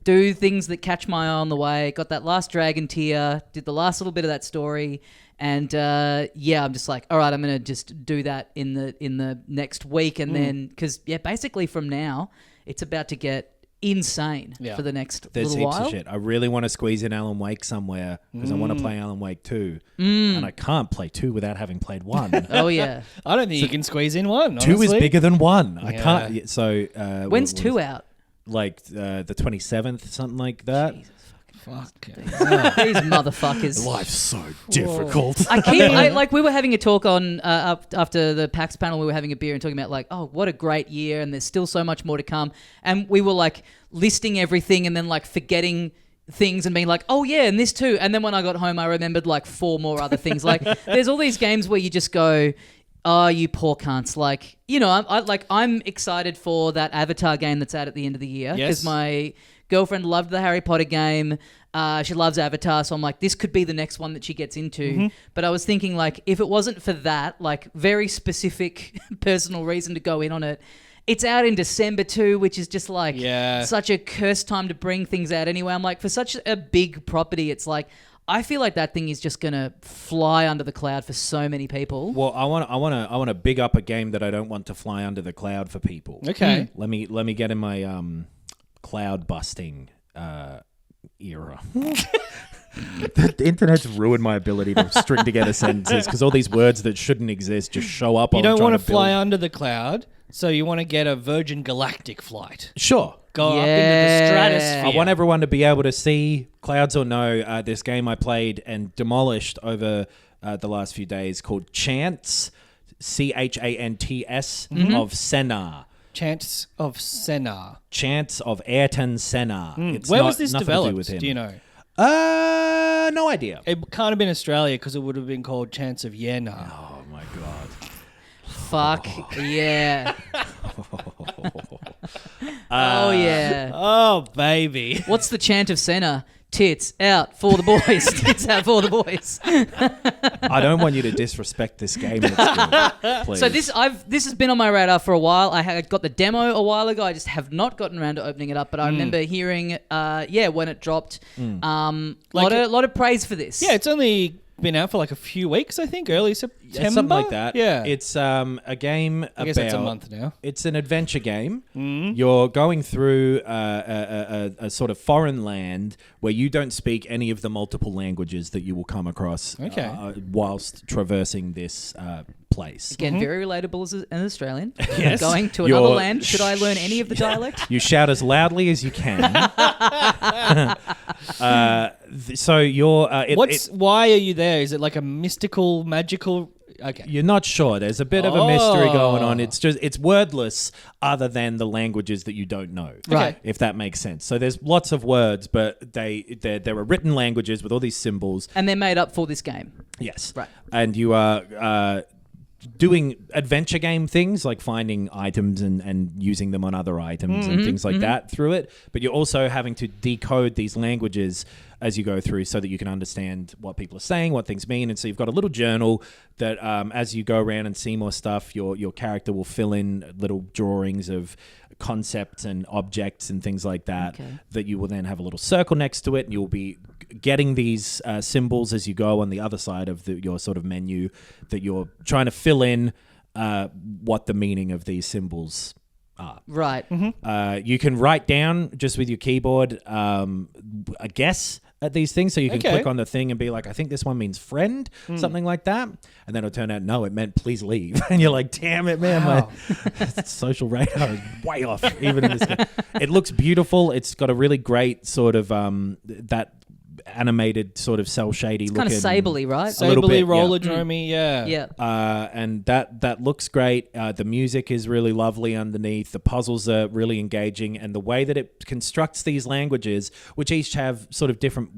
do things that catch my eye on the way. Got that last dragon tier, did the last little bit of that story. And I'm just like, all right, I'm gonna just do that in the next week, and then because basically from now it's about to get insane for the next There's little heaps while. of shit. I really want to squeeze in Alan Wake somewhere because I want to play Alan Wake 2, and I can't play 2 without having played 1. Oh yeah, I don't think you can squeeze in one. 2 is honestly. bigger than 1. I Yeah. can't. So when's 2 out? Like the 27th, something like that. Jesus Fuck. These motherfuckers. Life's so difficult. We were having a talk on after the PAX panel. We were having a beer and talking about like, oh, what a great year, and there's still so much more to come. And we were like listing everything, and then like forgetting things and being like, oh yeah, and this too. And then when I got home, I remembered like 4 more other things. Like, there's all these games where you just go, oh, you poor cunts. Like, you know, I'm excited for that Avatar game that's out at the end of the year because my girlfriend loved the Harry Potter game. She loves Avatar, so I'm like, this could be the next one that she gets into. But I was thinking, like, if it wasn't for that, like, very specific personal reason to go in on it, it's out in December too, which is just like such a cursed time to bring things out anyway. I'm like, for such a big property, it's like, I feel like that thing is just gonna fly under the cloud for so many people. Well, I want to big up a game that I don't want to fly under the cloud for people. Okay. Let me get in my cloud busting era. The internet's ruined my ability to string together sentences because all these words that shouldn't exist just show up. You don't want to fly under the cloud, so you want to get a Virgin Galactic flight. Sure. Go up into the stratosphere. I want everyone to be able to see, clouds or no, this game I played and demolished over the last few days called Chants, Chants of Sennaar. Chants of Sennaar. Chants of Ayrton Sennaar. It's Where not- was this nothing to developed? do with him. Do you know? No idea. It can't have been Australia because it would have been called Chants of Yennar. Oh my god. Fuck yeah. Oh yeah. Oh, baby. What's the chant of Senna? Tits out for the boys. Tits out for the boys. I don't want you to disrespect this game. That's good, please. So this has been on my radar for a while. I had got the demo a while ago. I just have not gotten around to opening it up. But I remember hearing, when it dropped, lot of praise for this. Yeah, it's only been out for like a few weeks, I think, early September. Something like that. Yeah. It's a game I guess it's a month now. It's an adventure game. You're going through a sort of foreign land where you don't speak any of the multiple languages that you will come across whilst traversing this place. Again, very relatable as an Australian. Yes. Going to another land. Should I learn any of the dialect? You shout as loudly as you can. So you're... why are you there? Is it like a mystical, magical... Okay. You're not sure. There's a bit of a mystery going on. It's wordless other than the languages that you don't know. Right. If that makes sense. So there's lots of words, but there are written languages with all these symbols. And they're made up for this game. Yes. Right. And you are doing adventure game things like finding items and using them on other items and things like that through it. But you're also having to decode these languages as you go through so that you can understand what people are saying, what things mean. And so you've got a little journal that as you go around and see more stuff, your character will fill in little drawings of concepts and objects and things like that that you will then have a little circle next to it, and you'll be getting these symbols as you go on the other side of your sort of menu that you're trying to fill in what the meaning of these symbols are. Right. You can write down just with your keyboard a guess at these things, so you can click on the thing and be like, I think this one means friend, something like that, and then it'll turn out no, it meant please leave, and you're like, damn it, man, my social radar is way off. Even in this game, it looks beautiful. It's got a really great sort of that animated sort of cell shady looking, Kind of Sabley, right? A little Sabley, bit, roller dromey, yeah. Yeah. and that looks great. The music is really lovely underneath. The puzzles are really engaging, and the way that it constructs these languages, which each have sort of different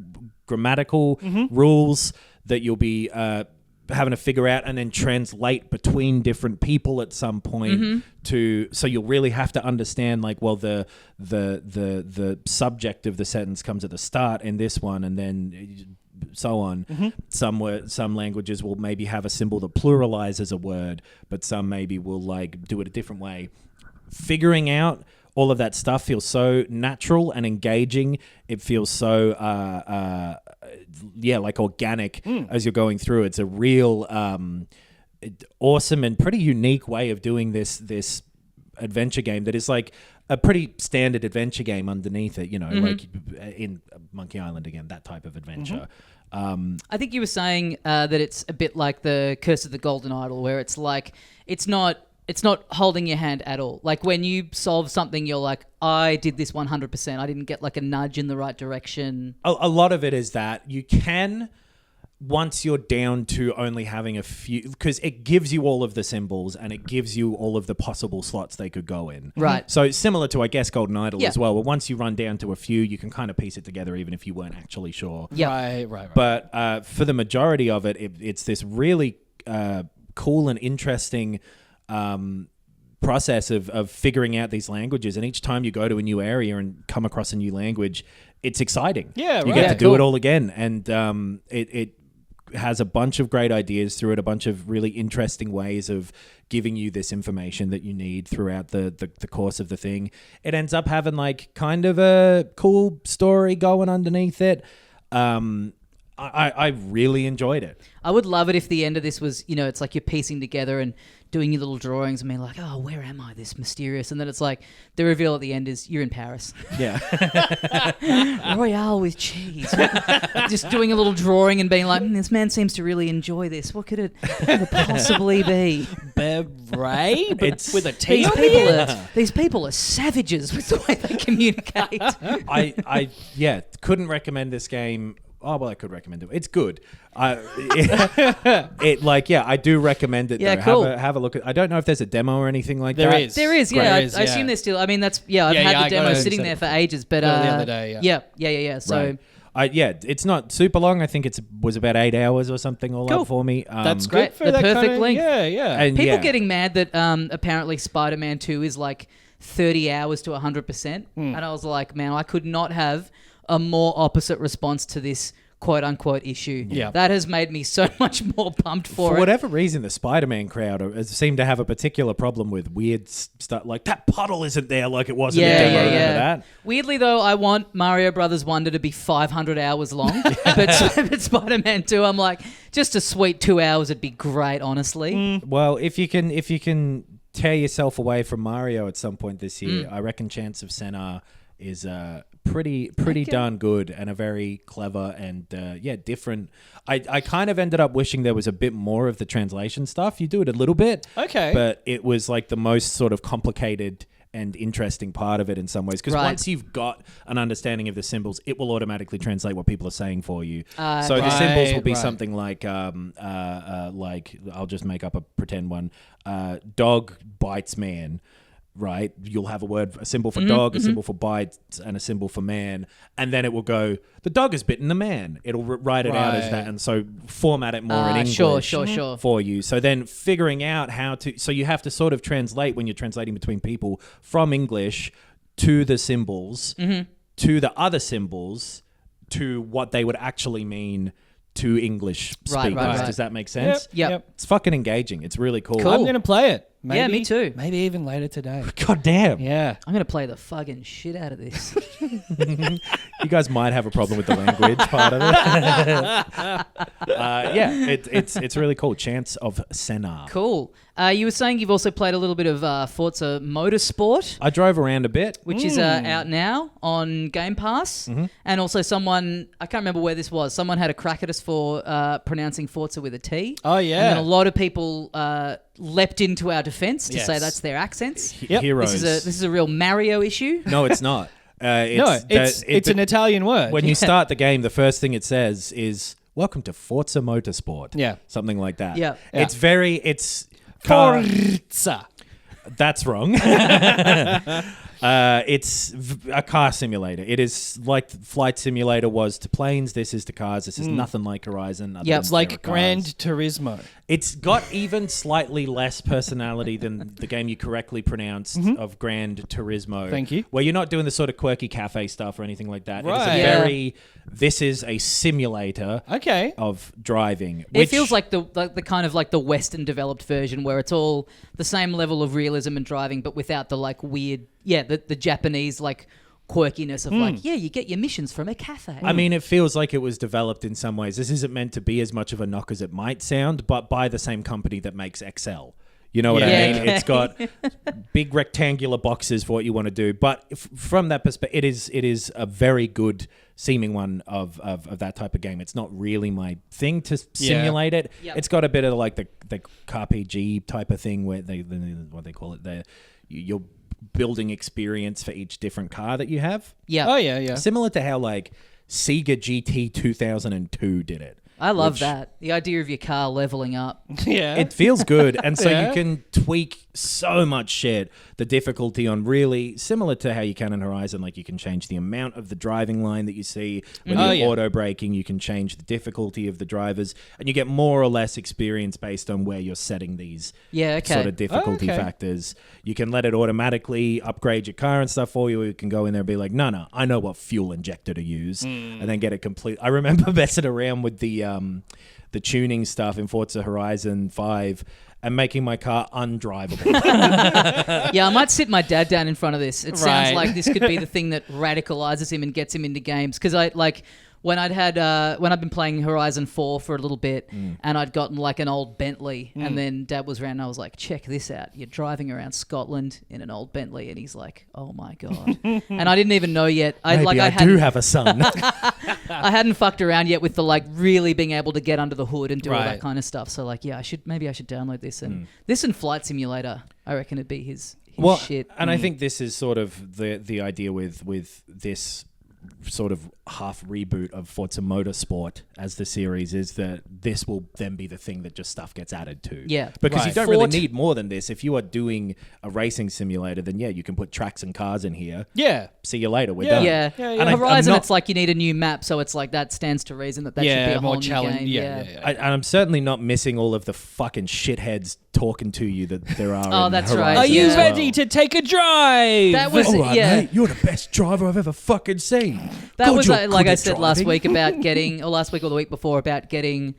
grammatical rules that you'll be having to figure out and then translate between different people at some point so you'll really have to understand like, well, the subject of the sentence comes at the start in this one, and then so on. Some languages will maybe have a symbol that pluralizes a word, but some maybe will like do it a different way. Figuring out all of that stuff feels so natural and engaging. It feels so, like organic as you're going through. It's a real awesome and pretty unique way of doing this adventure game that is like a pretty standard adventure game underneath it, like in Monkey Island again, that type of adventure. I think you were saying that it's a bit like the Curse of the Golden Idol, where it's like it's not holding your hand at all. Like when you solve something, you're like, I did this 100%. I didn't get like a nudge in the right direction. A lot of it is that you can, once you're down to only having a few, because it gives you all of the symbols and it gives you all of the possible slots they could go in. Right. So similar to, I guess, Golden Idol as well. But once you run down to a few, you can kind of piece it together even if you weren't actually sure. Yeah. Right. But for the majority of it, it's this really cool and interesting process of figuring out these languages, and each time you go to a new area and come across a new language, it's exciting. Yeah, you get to do it all again, and it has a bunch of great ideas through it, a bunch of really interesting ways of giving you this information that you need throughout the course of the thing. It ends up having like kind of a cool story going underneath it. I really enjoyed it. I would love it if the end of this was, it's like you're piecing together and doing your little drawings and being like, oh, where am I? This mysterious. And then it's like the reveal at the end is you're in Paris. Yeah. Royale with cheese. Just doing a little drawing and being like, this man seems to really enjoy this. What could it possibly be? Beret? It's with a T on the end? These people are savages with the way they communicate. I couldn't recommend this game. Oh, well, I could recommend it. It's good. I do recommend it. Yeah, though. cool. Have a look at. I don't know if there's a demo or anything like There that. is. There is, yeah. I assume there's still. I mean, that's I've had I the demo got it sitting set there up for ages, but the other day. yeah. So Right. It's not super long. I think it was about 8 hours or something all Cool. up for me. That's great. good for The that perfect kind of, length. Yeah. And people getting mad that apparently Spider-Man 2 is like 30 hours to 100%, and I was like, man, I could not have a more opposite response to this quote-unquote issue. Yeah. That has made me so much more pumped for it. whatever reason, the Spider-Man crowd seem to have a particular problem with weird stuff. Like, that puddle isn't there like it was in the demo. Remember that? Weirdly, though, I want Mario Brothers Wonder to be 500 hours long. but Spider-Man 2, I'm like, just a sweet 2 hours would be great, honestly. Well, if you can tear yourself away from Mario at some point this year, I reckon Chants of Sennaar is pretty darn good and a very clever and different. I kind of ended up wishing there was a bit more of the translation stuff. You do it a little bit, Okay. but it was like the most sort of complicated and interesting part of it in some ways, because once you've got an understanding of the symbols, it will automatically translate what people are saying for you. So the symbols will be something like I'll just make up a pretend one. Dog bites man. Right, you'll have a symbol for dog, a symbol for bite, and a symbol for man, and then it will go, the dog has bitten the man. It'll write it out as that, and so format it more in English Sure. for you. So then figuring out how to, so you have to sort of translate when you're translating between people from English to the symbols, to the other symbols, to what they would actually mean to English speakers. Right. Does that make sense? Yep. It's fucking engaging. It's really cool. I'm going to play it. Maybe, Yeah, me too. Maybe even later today. God damn. Yeah. I'm going to play the fucking shit out of this. You guys might have a problem with the language part of it. It's really cool. Chants of Sennaar. Cool. You were saying you've also played a little bit of Forza Motorsport, I drove around a bit. which is out now on Game Pass. And also someone, I can't remember where this was, someone had a crack at us for pronouncing Forza with a T. Oh, yeah. And then a lot of people leapt into our defense to Yes. say that's their accents. Heroes. This is a real Mario issue. No, it's not. It's an Italian word. When you start the game, the first thing it says is, welcome to Forza Motorsport. Yeah. Something like that. Yeah. It's car. Forza. That's wrong. It's a car simulator. It is like Flight Simulator was to planes. This is to cars. This is nothing like Horizon. Yep. It's like Gran Turismo. It's got even slightly less personality than the game you correctly pronounced of Gran Turismo. Thank you. Where you're not doing the sort of quirky cafe stuff or anything like that. Right. It is Yeah. this is a simulator Okay. of driving. It feels like the kind of like the Western developed version where it's all the same level of realism and driving, but without the like weird, the Japanese like quirkiness of like, you get your missions from a cafe. I mean, it feels like it was developed in some ways. This isn't meant to be as much of a knock as it might sound, but by the same company that makes Excel. You know what I Yeah. mean? It's got big rectangular boxes for what you want to do. But from that perspective, it is a very good seeming one of that type of game. It's not really my thing to simulate it. Yep. It's got a bit of like the RPG type of thing where what they call it, you're building experience for each different car that you have. Yeah. Oh, yeah. Similar to how like Sega GT 2002 did it. I love that. The idea of your car leveling up. Yeah. It feels good. And so Yeah. you can tweak so much shit. The difficulty on really similar to how you can in Horizon, like you can change the amount of the driving line that you see. When you're auto braking, you can change the difficulty of the drivers. And you get more or less experience based on where you're setting these sort of difficulty factors. You can let it automatically upgrade your car and stuff for you. Or you can go in there and be like, no, I know what fuel injector to use. And then get it complete. I remember messing around with the tuning stuff in Forza Horizon 5 and making my car undrivable. Yeah, I might sit my dad down in front of this. It sounds Right. like this could be the thing that radicalizes him and gets him into games. Because I like when I'd been playing Horizon 4 for a little bit, and I'd gotten like an old Bentley, and then Dad was around, and I was like, "Check this out! You're driving around Scotland in an old Bentley," and he's like, "Oh my god!" And I didn't even know yet. I do have a son. I hadn't fucked around yet with the like really being able to get under the hood and do all that Right. kind of stuff. So like, I should download this and Flight Simulator. I reckon it'd be his shit. And I think this is sort of the idea with this sort of half reboot of Forza Motorsport as the series is that this will then be the thing that just stuff gets added to. Yeah. Because you Right. don't really need more than this. If you are doing a racing simulator, then you can put tracks and cars in here. Yeah. See you later. We're Yeah. done. Yeah. Yeah. And I'm Horizon, not- it's like you need a new map, so it's like that stands to reason that should be a more whole new challenge. game. Yeah. And I'm certainly not missing all of the fucking shitheads talking to you that there are. Oh, in that's Horizon right. Are as you Yeah. well. ready to take a drive? That was All right, yeah. mate, you're the best driver I've ever fucking seen. That God, was you're like good I at said last driving. week about getting, or last week or the week before about getting,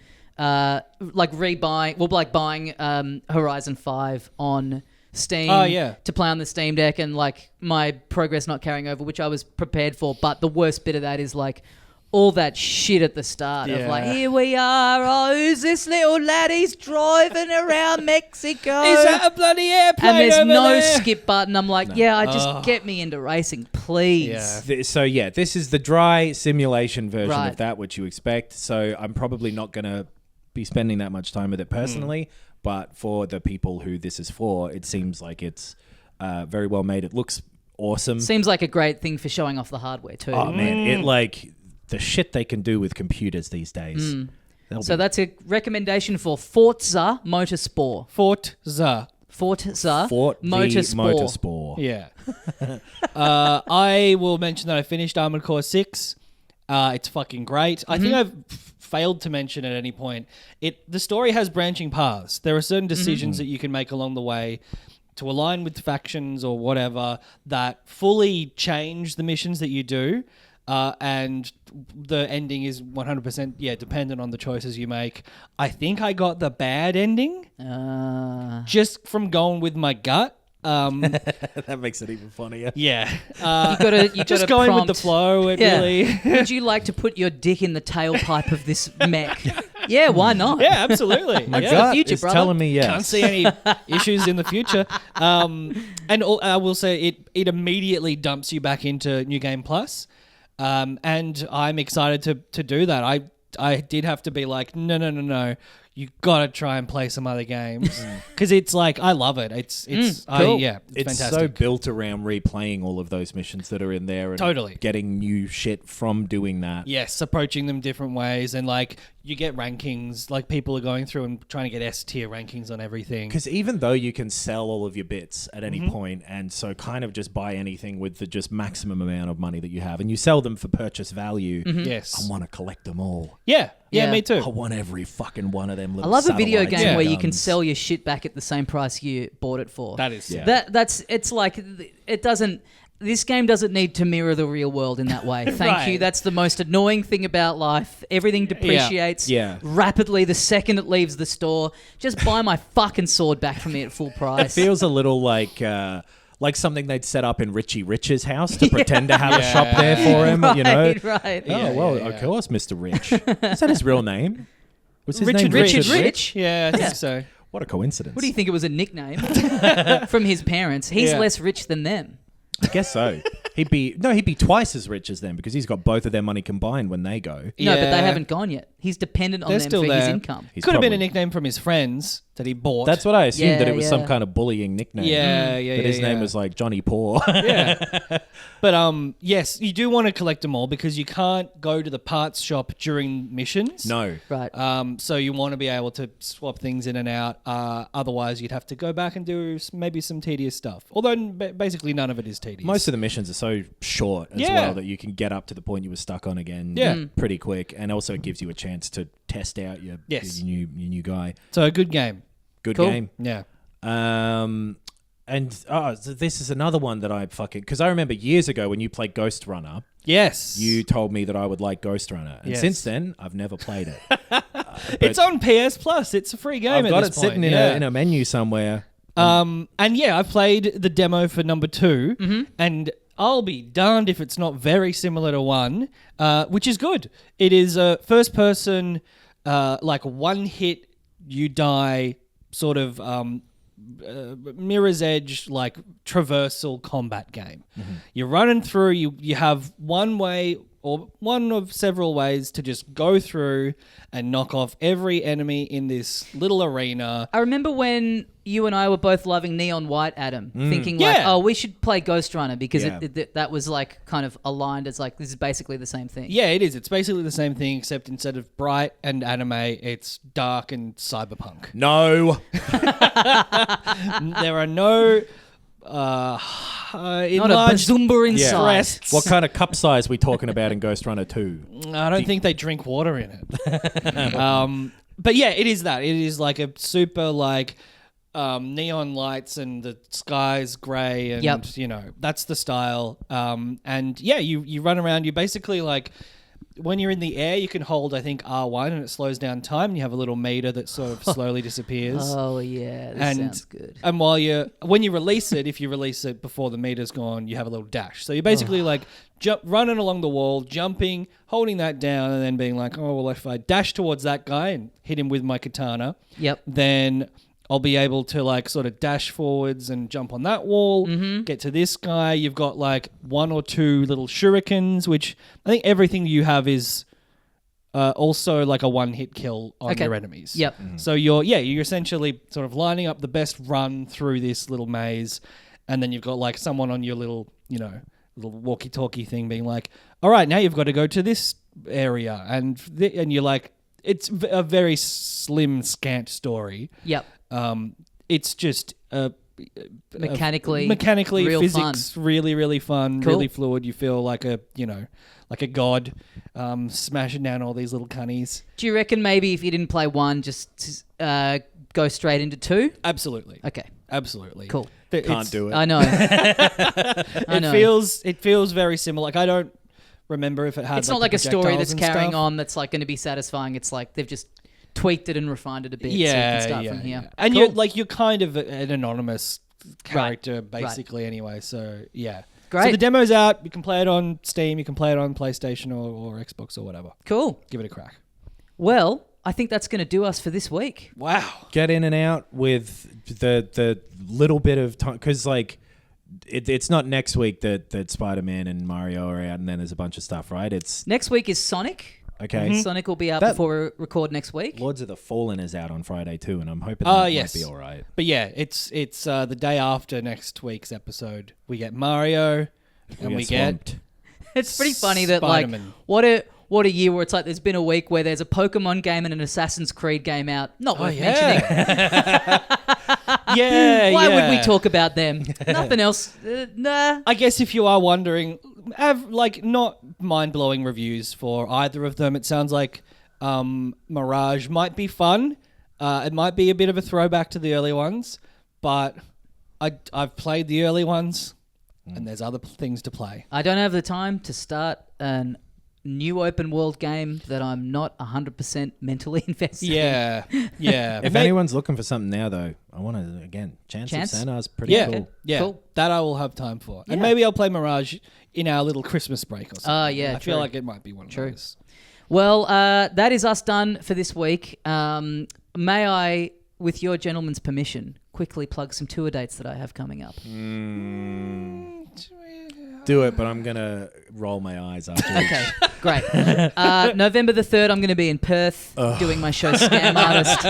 buying Horizon 5 on Steam. Oh, yeah. To play on the Steam Deck, and like my progress not carrying over, which I was prepared for. But the worst bit of that is like all that shit at the start of like, Yeah. here we are. Oh, who's this little lad? He's driving around Mexico. Is that a bloody airplane? and there's over no there? skip button. I'm like, just get me into racing, please. Yeah. This is the dry simulation version Right. of that, which you expect. So I'm probably not going to be spending that much time with it personally. But for the people who this is for, it seems like it's very well made. It looks awesome. Seems like a great thing for showing off the hardware too. Oh man, it like the shit they can do with computers these days. So that's a recommendation for Forza Motorsport. Forza. Forza Fort v Motorsport. Motorsport. Yeah. I will mention that I finished Armored Core 6. It's fucking great. I think I've failed to mention at any point. The story has branching paths. There are certain decisions that you can make along the way to align with factions or whatever that fully change the missions that you do. And the ending is 100% dependent on the choices you make. I think I got the bad ending just from going with my gut. That makes it even funnier. Yeah. You just gotta going with prompt. the flow. It really. Would you like to put your dick in the tailpipe of this mech? Yeah, why not? Yeah, absolutely. My yeah. gut future, is brother. telling me yes. Can't see any issues in the future. I will say it immediately dumps you back into New Game Plus. And I'm excited to do that. I did have to be like, no. you gotta try and play some other games because it's like I love it. It's cool. it's It's so fantastic. built around replaying all of those missions that are in there and Totally. getting new shit from doing that. Yes, approaching them different ways, and like you get rankings. Like people are going through and trying to get S tier rankings on everything. Because even though you can sell all of your bits at Mm-hmm. any point, and so kind of just buy anything with the just maximum amount of money that you have, and you sell them for purchase value, Yes. I want to collect them all. Yeah, Yeah. me too. I want every fucking one of them I little love a video satellites game and where you can guns. sell your shit back at the same price you bought it for. That is Yeah. That's it's like it doesn't. This game doesn't need to mirror the real world in that way. Thank Right. you. That's the most annoying thing about life. Everything depreciates Yeah. rapidly the second it leaves the store. Just buy my fucking sword back from me at full price. It feels a little like something they'd set up in Richie Rich's house to pretend to have a shop there for him, you know? Right. Oh, well, of course, Mr. Rich. Is that his real name? Was his name Richard Rich? Yeah, I think so. What a coincidence. What do you think it was a nickname from his parents? He's Yeah. less rich than them. I guess so. He'd be twice as rich as them because he's got both of their money combined when they go. No, but they Yeah. haven't gone yet. He's dependent on They're them still for his there. income. He's Could have been probably- a nickname from his friends that he bought. That's what I assumed, Yeah, that it was some yeah. kind of bullying nickname. yeah. That his name was like Johnny Poor. Yeah. But yes, you do want to collect them all because you can't go to the parts shop during missions. No. Right. So you want to be able to swap things in and out. Otherwise, you'd have to go back and do maybe some tedious stuff. Although basically none of it is tedious. Most of the missions are so short as Yeah. well that you can get up to the point you were stuck on again pretty quick. And also it gives you a chance to test out your new guy. So a good game. Good Cool. game. Yeah. And so this is another one that I fucking... Because I remember years ago when you played Ghost Runner, Yes. you told me that I would like Ghost Runner. And Yes. since then, I've never played it. It's on PS Plus. It's a free game. I've at got this it sitting point. in a menu somewhere. And yeah, I played the demo for number 2, Mm-hmm. and I'll be darned if it's not very similar to 1, which is good. It is a first person, like one hit, you die, sort of Mirror's Edge, like traversal combat game. You're running through, you have one way or one of several ways to just go through and knock off every enemy in this little arena. I remember when you and I were both loving Neon White, Adam, thinking like, Yeah. oh, we should play Ghost Runner because Yeah. that was like kind of aligned as like, this is basically the same thing. Yeah, it is. It's basically the same thing, except instead of bright and anime, it's dark and cyberpunk. No. There are no Not a enlarged bazumba inside. breasts. What kind of cup size are we talking about in Ghost Runner 2? I don't think they drink water in it. But yeah, it is that. It is like a super like neon lights and the sky's grey and Yep. you know, that's the style. And yeah, you run around, you basically like when you're in the air, you can hold, I think, R1 and it slows down time. And you have a little meter that sort of slowly disappears. Oh yeah, this And sounds good. And when you release it, if you release it before the meter's gone, you have a little dash. So you're basically like running along the wall, jumping, holding that down, and then being like, oh well, if I dash towards that guy and hit him with my katana, Yep. then I'll be able to like sort of dash forwards and jump on that wall, get to this guy. You've got like 1 or 2 little shurikens, which I think everything you have is also like a one-hit kill on Okay. your enemies. Yep. So you're essentially sort of lining up the best run through this little maze, and then you've got like someone on your little walkie-talkie thing being like, all right, now you've got to go to this area, and you're like, it's a very slim, scant story. Yep. It's just Mechanically real physics, really, really fun, Cool. really fluid. You feel like a god, smashing down all these little cunnies. Do you reckon maybe if you didn't play 1, just go straight into 2? Absolutely. Okay. Absolutely. Cool. Can't do it. I know. It feels very similar. Like I don't remember if it had. It's like, not like the a story projectiles that's and carrying stuff. on that's like going to be satisfying. It's like they've just tweaked it and refined it a bit. So you Yeah, can start yeah, from here. yeah. And Cool. you're kind of an anonymous character Right. basically anyway. So yeah. Great. So the demo's out. You can play it on Steam. You can play it on PlayStation or Xbox or whatever. Cool. Give it a crack. Well, I think that's going to do us for this week. Wow. Get in and out with the little bit of time, because like it's not next week that Spider-Man and Mario are out and then there's a bunch of stuff, right? It's Next week is Sonic. Okay. Sonic will be out That- before we record next week. Lords of the Fallen is out on Friday too, and I'm hoping Oh, that yes. might be all right. But yeah, it's the day after next week's episode. We get Mario, and we get swamped. It's pretty funny that like Spider-Man. what a year where it's like there's been a week where there's a Pokemon game and an Assassin's Creed game out. Not worth mentioning. yeah. Why would we yeah. talk about them? Nothing else. Nah. I guess if you are wondering, have like not mind-blowing reviews for either of them. It sounds like Mirage might be fun. It might be a bit of a throwback to the early ones, but I've played the early ones, and there's other things to play. I don't have the time to start a new open world game that I'm not 100% mentally invested in. Yeah, yeah. If anyone's looking for something now, though, I want to again. Chants of Sennaar's pretty yeah, cool. yeah, Cool. that I will have time for, and Yeah. maybe I'll play Mirage in our little Christmas break or something. yeah, I feel true. like it might be one of True. those. Well, that is us done for this week. May I, with your gentleman's permission, quickly plug some tour dates that I have coming up? Do it, but I'm gonna roll my eyes after. Okay, great. November the 3rd, I'm going to be in Perth doing my show Scam Artist.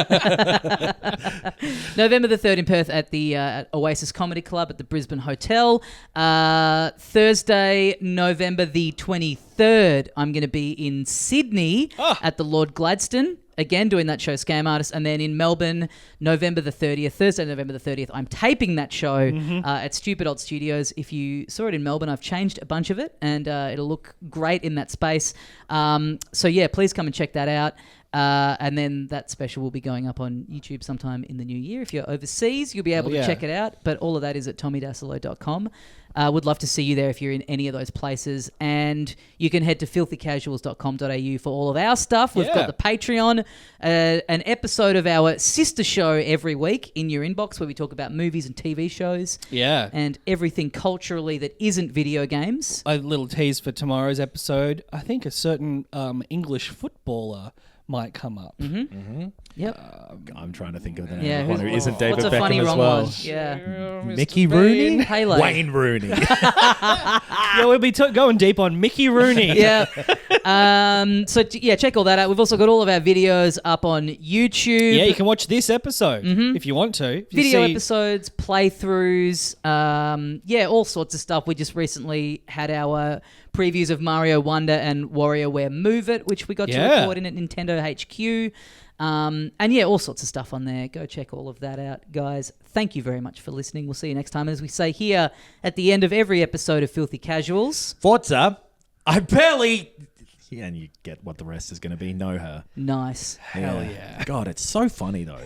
November the 3rd in Perth at the Oasis Comedy Club at the Brisbane Hotel. Thursday, November the 23rd, I'm going to be in Sydney at the Lord Gladstone. Again, doing that show, Scam Artist. And then in Melbourne, November the 30th, Thursday, November the 30th, I'm taping that show at Stupid Old Studios. If you saw it in Melbourne, I've changed a bunch of it, and it'll look great in that space. So, yeah, please come and check that out. And then that special will be going up on YouTube sometime in the new year. If you're overseas, you'll be able to check it out. But all of that is at tommydasilo.com. Would love to see you there if you're in any of those places. And you can head to filthycasuals.com.au for all of our stuff. We've got the Patreon, an episode of our sister show every week in your inbox where we talk about movies and TV shows. Yeah. And everything culturally that isn't video games. A little tease for tomorrow's episode. I think a certain English footballer might come up. Yep. I'm trying to think of the name Yeah, of one who who's- isn't David What's a Beckham funny as wrong well. one? Yeah. Mickey Rooney, Halo. Wayne Rooney. Yeah, we'll be going deep on Mickey Rooney. Yeah. Check all that out. We've also got all of our videos up on YouTube. Yeah, you can watch this episode if you want to. If you Video see- episodes, playthroughs, all sorts of stuff. We just recently had our previews of Mario Wonder and WarioWare Move It, which we got to record in at Nintendo HQ. All sorts of stuff on there. Go check all of that out, guys. Thank you very much for listening. We'll see you next time. As we say here at the end of every episode of Filthy Casuals. Forza, I barely. Yeah, and you get what the rest is going to be. Know her. Nice. Hell yeah. God, it's so funny though.